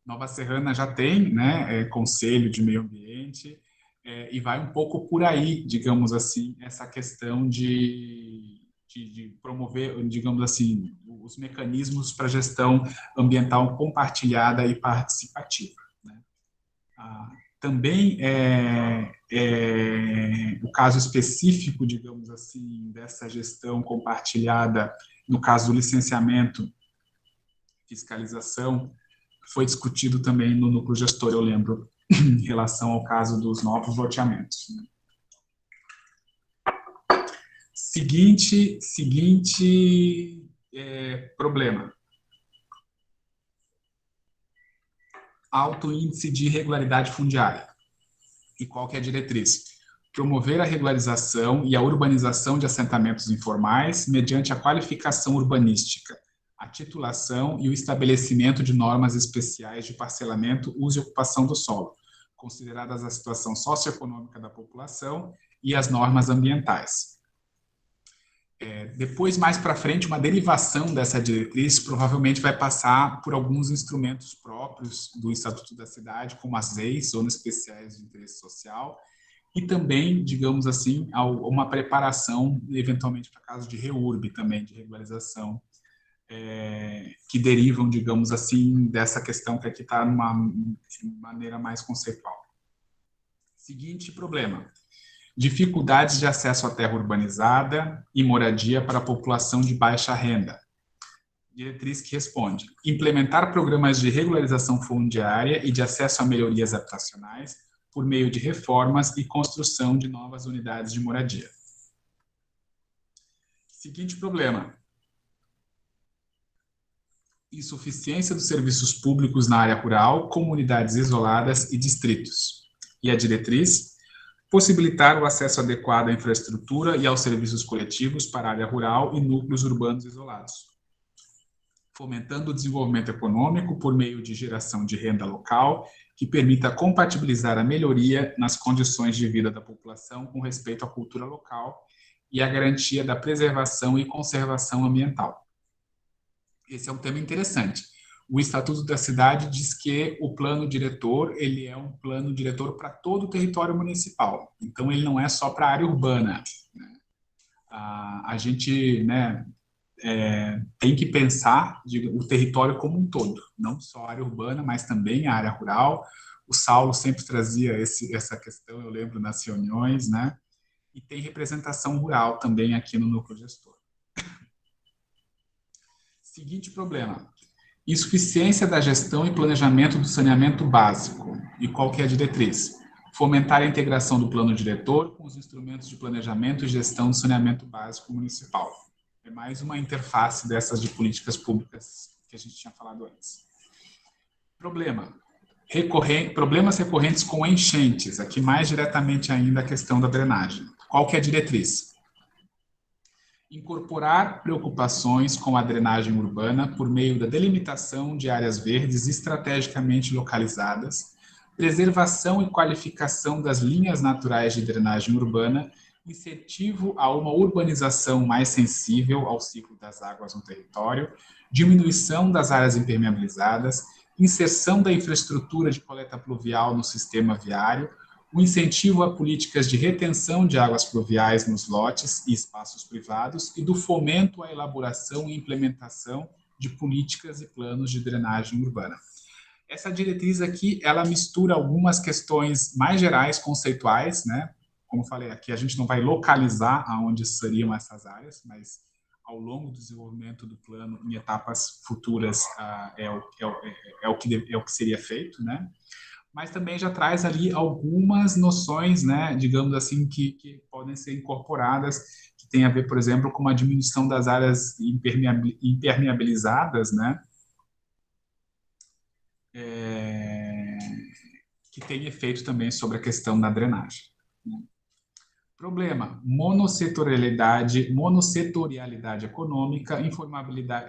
[SPEAKER 1] Nova Serrana já tem, né, Conselho de Meio Ambiente, e vai um pouco por aí, digamos assim, essa questão de promover, digamos assim, os mecanismos para gestão ambiental compartilhada e participativa, né? Também o caso específico, digamos assim, dessa gestão compartilhada, no caso do licenciamento, fiscalização, foi discutido também no núcleo gestor, eu lembro, em relação ao caso dos novos loteamentos. Seguinte problema. Alto índice de irregularidade fundiária. E qual que é a diretriz? Promover a regularização e a urbanização de assentamentos informais mediante a qualificação urbanística, a titulação e o estabelecimento de normas especiais de parcelamento, uso e ocupação do solo, consideradas a situação socioeconômica da população e as normas ambientais. Depois, mais para frente, uma derivação dessa diretriz provavelmente vai passar por alguns instrumentos próprios do Estatuto da Cidade, como as ZEIs, Zonas Especiais de Interesse Social, e também, digamos assim, uma preparação, eventualmente, para caso de REURB também, de regularização, que derivam, digamos assim, dessa questão que aqui está de maneira mais conceitual. Seguinte problema. Dificuldades de acesso à terra urbanizada e moradia para a população de baixa renda. Diretriz que responde: implementar programas de regularização fundiária e de acesso a melhorias habitacionais por meio de reformas e construção de novas unidades de moradia. Seguinte problema: insuficiência dos serviços públicos na área rural, comunidades isoladas e distritos. E a diretriz: possibilitar o acesso adequado à infraestrutura e aos serviços coletivos para a área rural e núcleos urbanos isolados, fomentando o desenvolvimento econômico por meio de geração de renda local que permita compatibilizar a melhoria nas condições de vida da população com respeito à cultura local e a garantia da preservação e conservação ambiental. Esse é um tema interessante. O Estatuto da Cidade diz que o plano diretor, ele é um plano diretor para todo o território municipal. Então, ele não é só para a área urbana, né? A gente, né, tem que pensar o território como um todo, não só a área urbana, mas também a área rural. O Saulo sempre trazia essa questão, eu lembro, nas reuniões, né? E tem representação rural também aqui no núcleo gestor. Seguinte problema: insuficiência da gestão e planejamento do saneamento básico. E qual que é a diretriz? Fomentar a integração do plano diretor com os instrumentos de planejamento e gestão do saneamento básico municipal. É mais uma interface dessas de políticas públicas que a gente tinha falado antes. Problemas recorrentes com enchentes. Aqui mais diretamente ainda a questão da drenagem. Qual que é a diretriz? Incorporar preocupações com a drenagem urbana por meio da delimitação de áreas verdes estrategicamente localizadas, preservação e qualificação das linhas naturais de drenagem urbana, incentivo a uma urbanização mais sensível ao ciclo das águas no território, diminuição das áreas impermeabilizadas, inserção da infraestrutura de coleta pluvial no sistema viário, o incentivo a políticas de retenção de águas pluviais nos lotes e espaços privados e do fomento à elaboração e implementação de políticas e planos de drenagem urbana. Essa diretriz aqui, ela mistura algumas questões mais gerais, conceituais, né? Como eu falei, aqui a gente não vai localizar aonde seriam essas áreas, mas ao longo do desenvolvimento do plano, em etapas futuras, é o que seria feito, né? mas também já traz ali algumas noções, né, digamos assim, que podem ser incorporadas, que tem a ver, por exemplo, com a diminuição das áreas impermeabilizadas, né, é, que tem efeito também sobre a questão da drenagem. Problema: monossetorialidade econômica,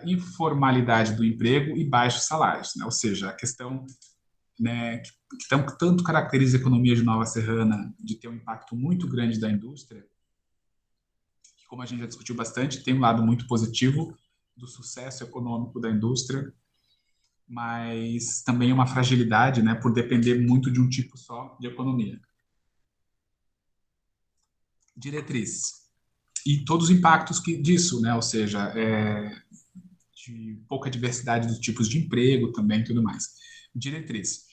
[SPEAKER 1] informalidade do emprego e baixos salários, né? Ou seja, a questão, né, que tanto caracteriza a economia de Nova Serrana de ter um impacto muito grande da indústria, que, como a gente já discutiu bastante, tem um lado muito positivo do sucesso econômico da indústria, mas também uma fragilidade, né, por depender muito de um tipo só de economia. Diretriz. E todos os impactos disso, né? Ou seja, de pouca diversidade dos tipos de emprego também e tudo mais. Diretriz: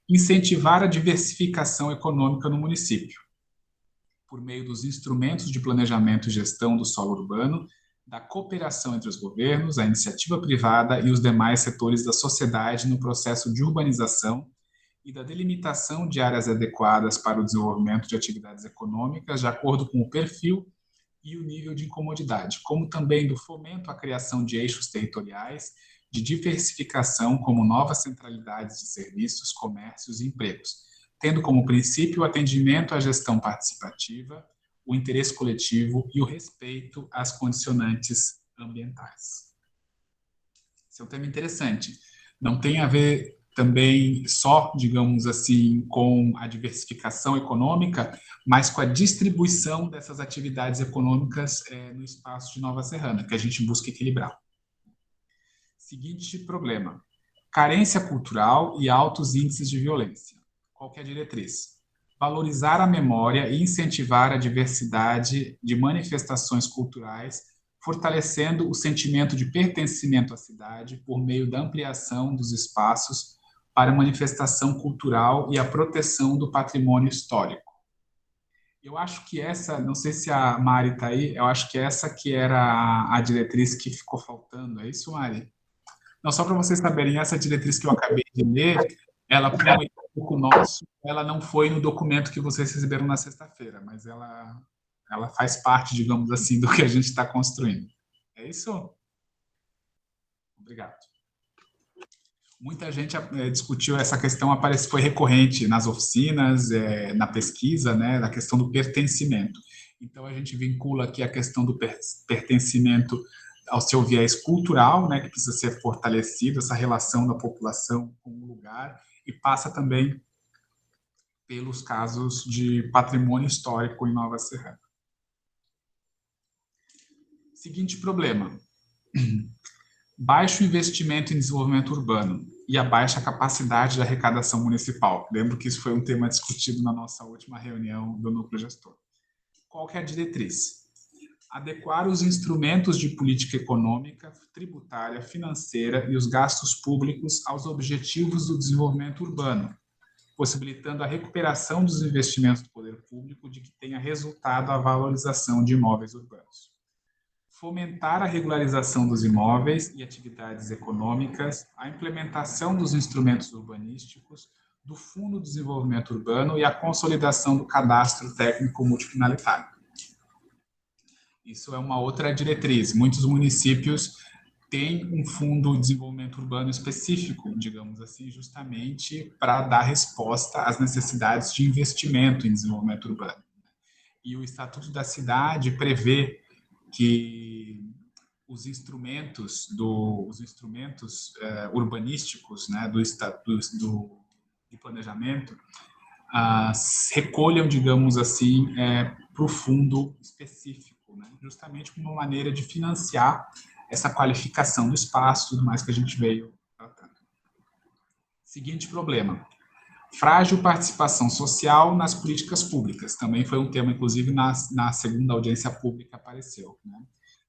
[SPEAKER 1] incentivar a diversificação econômica no município, por meio dos instrumentos de planejamento e gestão do solo urbano, da cooperação entre os governos, a iniciativa privada e os demais setores da sociedade no processo de urbanização e da delimitação de áreas adequadas para o desenvolvimento de atividades econômicas de acordo com o perfil e o nível de incomodidade, como também do fomento à criação de eixos territoriais, de diversificação como novas centralidades de serviços, comércios e empregos, tendo como princípio o atendimento à gestão participativa, o interesse coletivo e o respeito às condicionantes ambientais. Esse é um tema interessante. Não tem a ver também só, digamos assim, com a diversificação econômica, mas com a distribuição dessas atividades econômicas no espaço de Nova Serrana, que a gente busca equilibrar. Seguinte problema: carência cultural e altos índices de violência. Qual que é a diretriz? Valorizar a memória e incentivar a diversidade de manifestações culturais, fortalecendo o sentimento de pertencimento à cidade por meio da ampliação dos espaços para a manifestação cultural e a proteção do patrimônio histórico. Eu acho que essa, não sei se a Mari está aí, eu acho que essa que era a diretriz que ficou faltando. É isso, Mari? Não, só para vocês saberem, essa diretriz que eu acabei de ler, ela, por um equívoco nosso, ela não foi no documento que vocês receberam na sexta-feira, mas ela faz parte, digamos assim, do que a gente está construindo. É isso? Obrigado. Muita gente discutiu essa questão, foi recorrente nas oficinas, na pesquisa, né, da questão do pertencimento. Então, a gente vincula aqui a questão do pertencimento ao seu viés cultural, né, que precisa ser fortalecido, essa relação da população com o lugar, e passa também pelos casos de patrimônio histórico em Nova Serrana. Seguinte problema: baixo investimento em desenvolvimento urbano e a baixa capacidade de arrecadação municipal. Lembro que isso foi um tema discutido na nossa última reunião do Núcleo Gestor. Qual que é a diretriz? Adequar os instrumentos de política econômica, tributária, financeira e os gastos públicos aos objetivos do desenvolvimento urbano, possibilitando a recuperação dos investimentos do poder público de que tenha resultado a valorização de imóveis urbanos. Fomentar a regularização dos imóveis e atividades econômicas, a implementação dos instrumentos urbanísticos, do Fundo de Desenvolvimento Urbano e a consolidação do cadastro técnico multifinalitário. Isso é uma outra diretriz. Muitos municípios têm um fundo de desenvolvimento urbano específico, digamos assim, justamente para dar resposta às necessidades de investimento em desenvolvimento urbano. E o Estatuto da Cidade prevê que os instrumentos urbanísticos, né, de planejamento recolham, digamos assim, para o fundo específico, né, justamente como uma maneira de financiar essa qualificação do espaço, tudo mais que a gente veio tratando. Seguinte problema: frágil participação social nas políticas públicas. Também foi um tema, inclusive, na segunda audiência pública apareceu, né?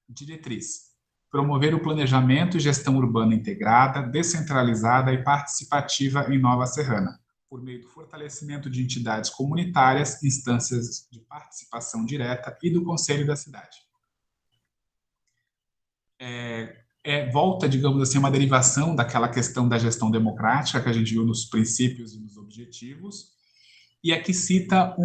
[SPEAKER 1] Diretriz: promover o planejamento e gestão urbana integrada, descentralizada e participativa em Nova Serrana, por meio do fortalecimento de entidades comunitárias, instâncias de participação direta e do Conselho da Cidade. volta, digamos assim, uma derivação daquela questão da gestão democrática que a gente viu nos princípios e nos objetivos, e aqui cita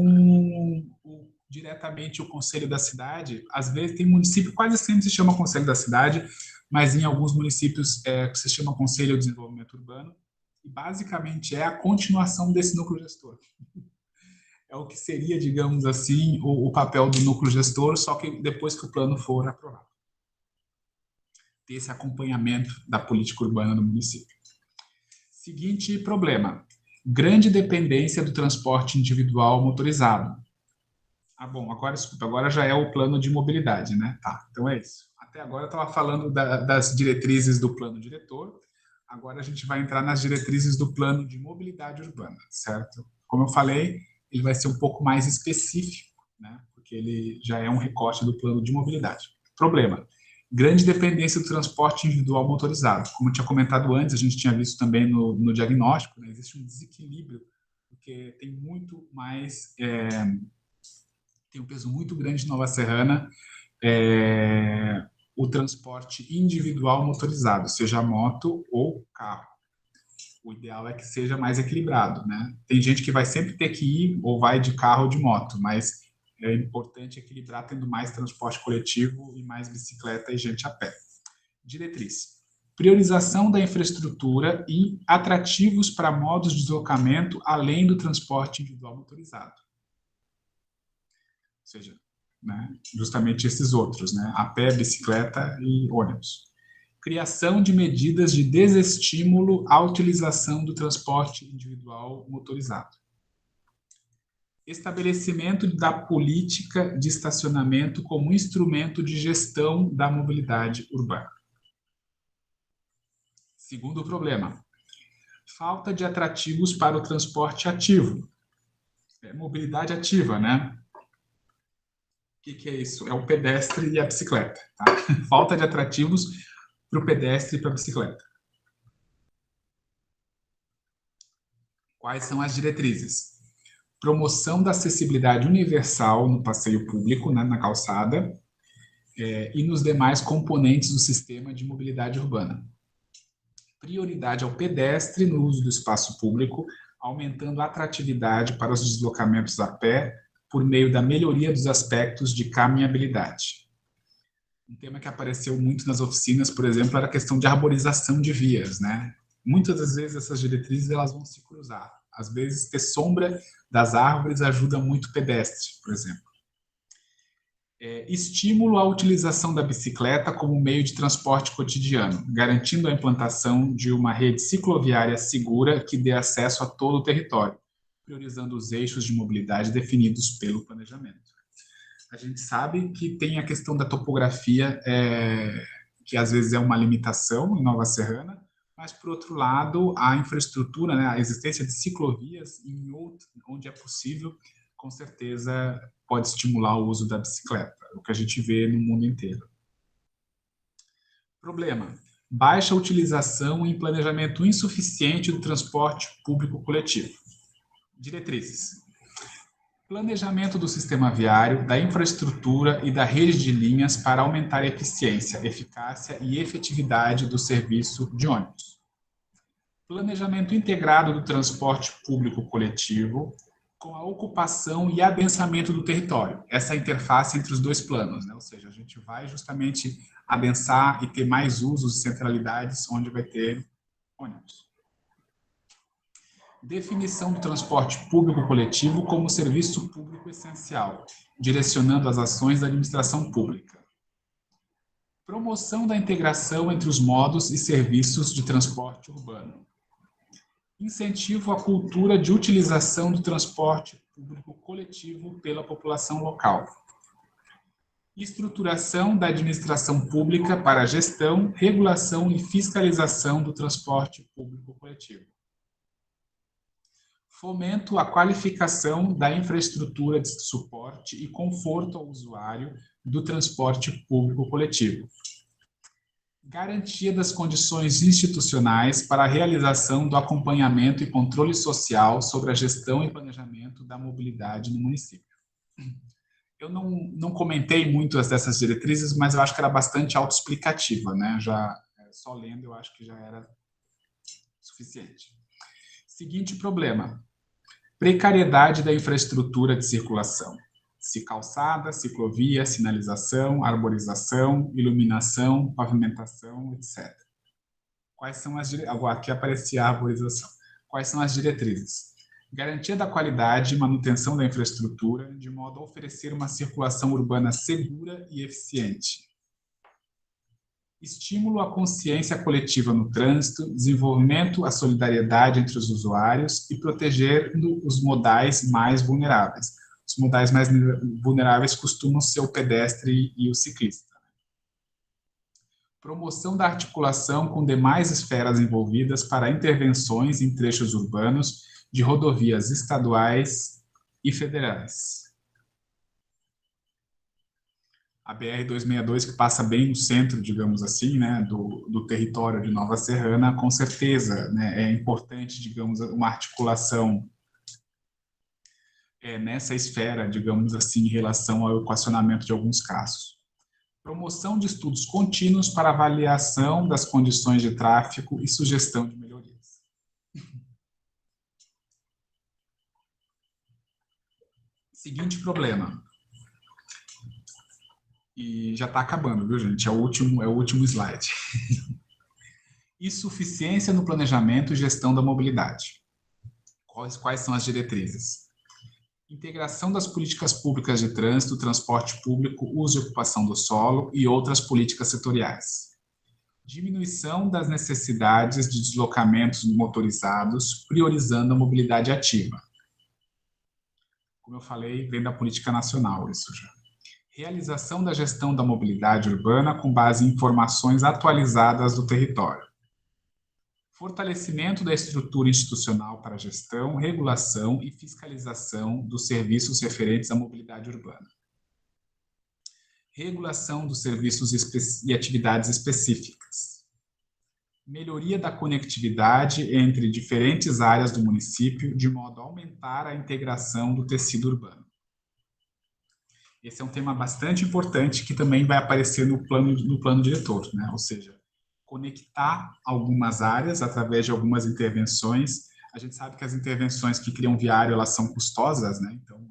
[SPEAKER 1] diretamente o Conselho da Cidade. Às vezes tem município, quase sempre se chama Conselho da Cidade, mas em alguns municípios se chama Conselho de Desenvolvimento Urbano, e basicamente é a continuação desse núcleo gestor. É o que seria, digamos assim, o papel do núcleo gestor, só que depois que o plano for aprovado. Ter esse acompanhamento da política urbana no município. Seguinte problema: grande dependência do transporte individual motorizado. Bom, agora já é o plano de mobilidade, né? Tá, então é isso. Até agora eu estava falando das diretrizes do plano diretor, agora a gente vai entrar nas diretrizes do plano de mobilidade urbana, certo? Como eu falei, ele vai ser um pouco mais específico, né? Porque ele já é um recorte do plano de mobilidade. Problema: grande dependência do transporte individual motorizado. Como eu tinha comentado antes, a gente tinha visto também no diagnóstico, né? Existe um desequilíbrio, porque tem muito mais... tem um peso muito grande de Nova Serrana, o transporte individual motorizado, seja moto ou carro. O ideal é que seja mais equilibrado, né? Tem gente que vai sempre ter que ir ou vai de carro ou de moto, mas é importante equilibrar tendo mais transporte coletivo e mais bicicleta e gente a pé. Diretriz: priorização da infraestrutura e atrativos para modos de deslocamento além do transporte individual motorizado. Ou seja, né, justamente esses outros, né, a pé, bicicleta e ônibus. Criação de medidas de desestímulo à utilização do transporte individual motorizado. Estabelecimento da política de estacionamento como instrumento de gestão da mobilidade urbana. Segundo problema: falta de atrativos para o transporte ativo. Mobilidade ativa, né? O que é isso? É o pedestre e a bicicleta. Tá? Falta de atrativos para o pedestre e para a bicicleta. Quais são as diretrizes? Promoção da acessibilidade universal no passeio público, né, na calçada, e nos demais componentes do sistema de mobilidade urbana. Prioridade ao pedestre no uso do espaço público, aumentando a atratividade para os deslocamentos a pé por meio da melhoria dos aspectos de caminhabilidade. Um tema que apareceu muito nas oficinas, por exemplo, era a questão de arborização de vias, né? Muitas das vezes essas diretrizes elas vão se cruzar. Às vezes ter sombra das árvores ajuda muito o pedestre, por exemplo. Estímulo à utilização da bicicleta como meio de transporte cotidiano, garantindo a implantação de uma rede cicloviária segura que dê acesso a todo o território, priorizando os eixos de mobilidade definidos pelo planejamento. A gente sabe que tem a questão da topografia, que às vezes é uma limitação em Nova Serrana, mas, por outro lado, a infraestrutura, né, a existência de ciclovias onde é possível, com certeza pode estimular o uso da bicicleta, o que a gente vê no mundo inteiro. Problema: baixa utilização e planejamento insuficiente do transporte público coletivo. Diretrizes: planejamento do sistema viário, da infraestrutura e da rede de linhas para aumentar a eficiência, eficácia e efetividade do serviço de ônibus. Planejamento integrado do transporte público coletivo, com a ocupação e adensamento do território. Essa interface entre os dois planos, né? Ou seja, a gente vai justamente adensar e ter mais usos e centralidades onde vai ter ônibus. Definição do transporte público coletivo como serviço público essencial, direcionando as ações da administração pública. Promoção da integração entre os modos e serviços de transporte urbano. Incentivo à cultura de utilização do transporte público coletivo pela população local. Estruturação da administração pública para a gestão, regulação e fiscalização do transporte público coletivo. Fomento à qualificação da infraestrutura de suporte e conforto ao usuário do transporte público coletivo. Garantia das condições institucionais para a realização do acompanhamento e controle social sobre a gestão e planejamento da mobilidade no município. Eu não comentei muito dessas diretrizes, mas eu acho que era bastante autoexplicativa, né? Já só lendo eu acho que já era suficiente. Seguinte problema: precariedade da infraestrutura de circulação. Se calçada, ciclovia, sinalização, arborização, iluminação, pavimentação, etc. Quais são as agora aqui aparecia a arborização. Quais são as diretrizes? Garantia da qualidade e manutenção da infraestrutura de modo a oferecer uma circulação urbana segura e eficiente. Estímulo à consciência coletiva no trânsito, desenvolvimento à solidariedade entre os usuários e protegendo os modais mais vulneráveis. Os modais mais vulneráveis costumam ser o pedestre e o ciclista. Promoção da articulação com demais esferas envolvidas para intervenções em trechos urbanos de rodovias estaduais e federais. A BR-262, que passa bem no centro, digamos assim, né, do território de Nova Serrana, com certeza, né, é importante, digamos, uma articulação nessa esfera, digamos assim, em relação ao equacionamento de alguns casos. Promoção de estudos contínuos para avaliação das condições de tráfego e sugestão de melhorias. Seguinte problema. E já está acabando, viu, gente? É o último slide. Insuficiência no planejamento e gestão da mobilidade. Quais são as diretrizes? Integração das políticas públicas de trânsito, transporte público, uso e ocupação do solo e outras políticas setoriais. Diminuição das necessidades de deslocamentos motorizados, priorizando a mobilidade ativa. Como eu falei, vem da política nacional isso já. Realização da gestão da mobilidade urbana com base em informações atualizadas do território. Fortalecimento da estrutura institucional para gestão, regulação e fiscalização dos serviços referentes à mobilidade urbana. Regulação dos serviços e atividades específicas. Melhoria da conectividade entre diferentes áreas do município, de modo a aumentar a integração do tecido urbano. Esse é um tema bastante importante que também vai aparecer no plano diretor, né? Ou seja, conectar algumas áreas através de algumas intervenções. A gente sabe que as intervenções que criam viário, elas são custosas, né? Então,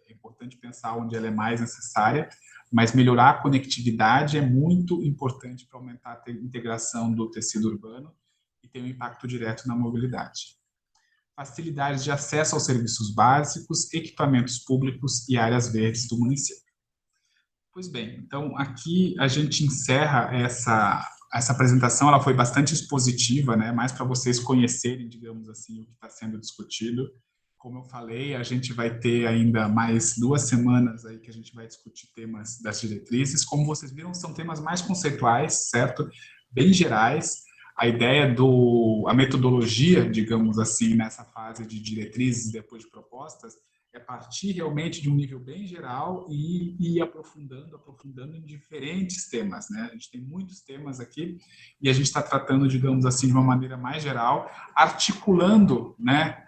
[SPEAKER 1] é importante pensar onde ela é mais necessária, mas melhorar a conectividade é muito importante para aumentar a integração do tecido urbano e ter um impacto direto na mobilidade. Facilidade de acesso aos serviços básicos, equipamentos públicos e áreas verdes do município. Pois bem, então aqui a gente encerra essa apresentação. Ela foi bastante expositiva, né? Mais para vocês conhecerem, digamos assim, o que está sendo discutido. Como eu falei, a gente vai ter ainda mais 2 semanas aí que a gente vai discutir temas das diretrizes. Como vocês viram, são temas mais conceituais, certo? Bem gerais. A ideia a metodologia, digamos assim, nessa fase de diretrizes e depois de propostas, é partir realmente de um nível bem geral e ir aprofundando em diferentes temas, né? A gente tem muitos temas aqui e a gente está tratando, digamos assim, de uma maneira mais geral, articulando, né,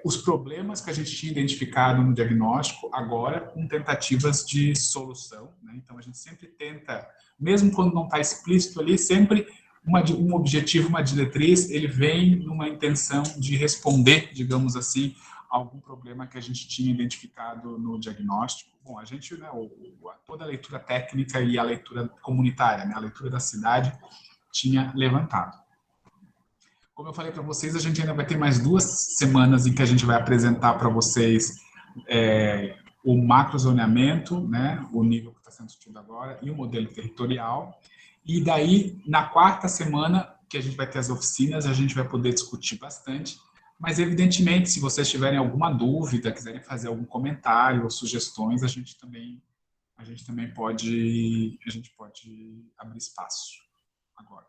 [SPEAKER 1] os problemas que a gente tinha identificado no diagnóstico, agora com tentativas de solução, né? Então, a gente sempre tenta, mesmo quando não está explícito ali, sempre um objetivo, uma diretriz, ele vem numa intenção de responder, digamos assim, algum problema que a gente tinha identificado no diagnóstico. Bom, a gente, né, toda a leitura técnica e a leitura comunitária, né, a leitura da cidade, tinha levantado. Como eu falei para vocês, a gente ainda vai ter mais 2 semanas em que a gente vai apresentar para vocês o macrozoneamento, né, o nível que está sendo discutido agora, e o modelo territorial. E daí, na 4ª semana, que a gente vai ter as oficinas, a gente vai poder discutir bastante. Mas, evidentemente, se vocês tiverem alguma dúvida, quiserem fazer algum comentário ou sugestões, a gente também pode abrir espaço agora.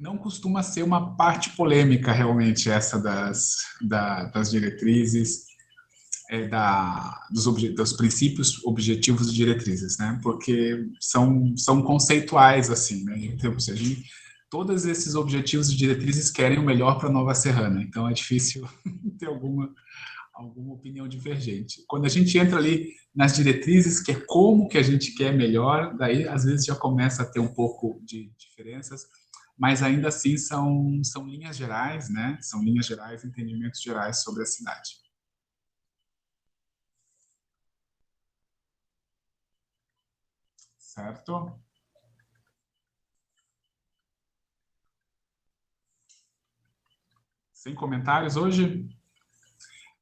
[SPEAKER 1] Não costuma ser uma parte polêmica, realmente, essa das diretrizes. dos princípios, objetivos e diretrizes, né? Porque são conceituais, assim, né? Então, ou seja, todos esses objetivos e diretrizes querem o melhor para Nova Serrana, então é difícil ter alguma opinião divergente. Quando a gente entra ali nas diretrizes, que é como que a gente quer melhor, daí às vezes já começa a ter um pouco de diferenças, mas ainda assim são linhas gerais, né? São linhas gerais, entendimentos gerais sobre a cidade. Certo? Sem comentários hoje?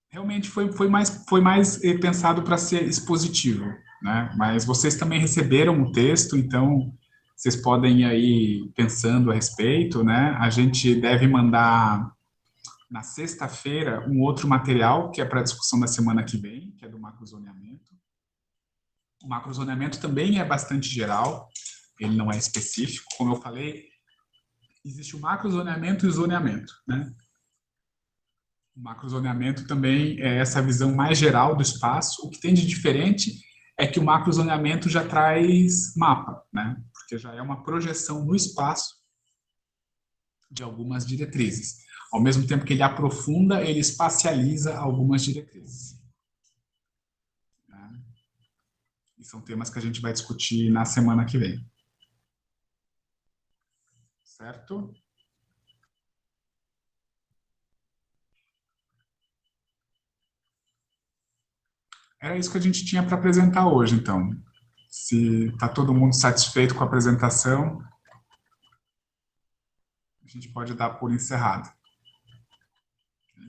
[SPEAKER 1] Realmente foi mais pensado para ser expositivo, né? Mas vocês também receberam o texto, então vocês podem ir aí pensando a respeito, né? A gente deve mandar na sexta-feira um outro material que é para discussão da semana que vem, que é do macrozoneamento. O macrozoneamento também é bastante geral, ele não é específico. Como eu falei, existe o macrozoneamento e o zoneamento, né? O macrozoneamento também é essa visão mais geral do espaço. O que tem de diferente é que o macrozoneamento já traz mapa, né? Porque já é uma projeção no espaço de algumas diretrizes. Ao mesmo tempo que ele aprofunda, ele espacializa algumas diretrizes. Né? E são temas que a gente vai discutir na semana que vem. Certo? Era isso que a gente tinha para apresentar hoje, então. Se está todo mundo satisfeito com a apresentação, a gente pode dar por encerrado.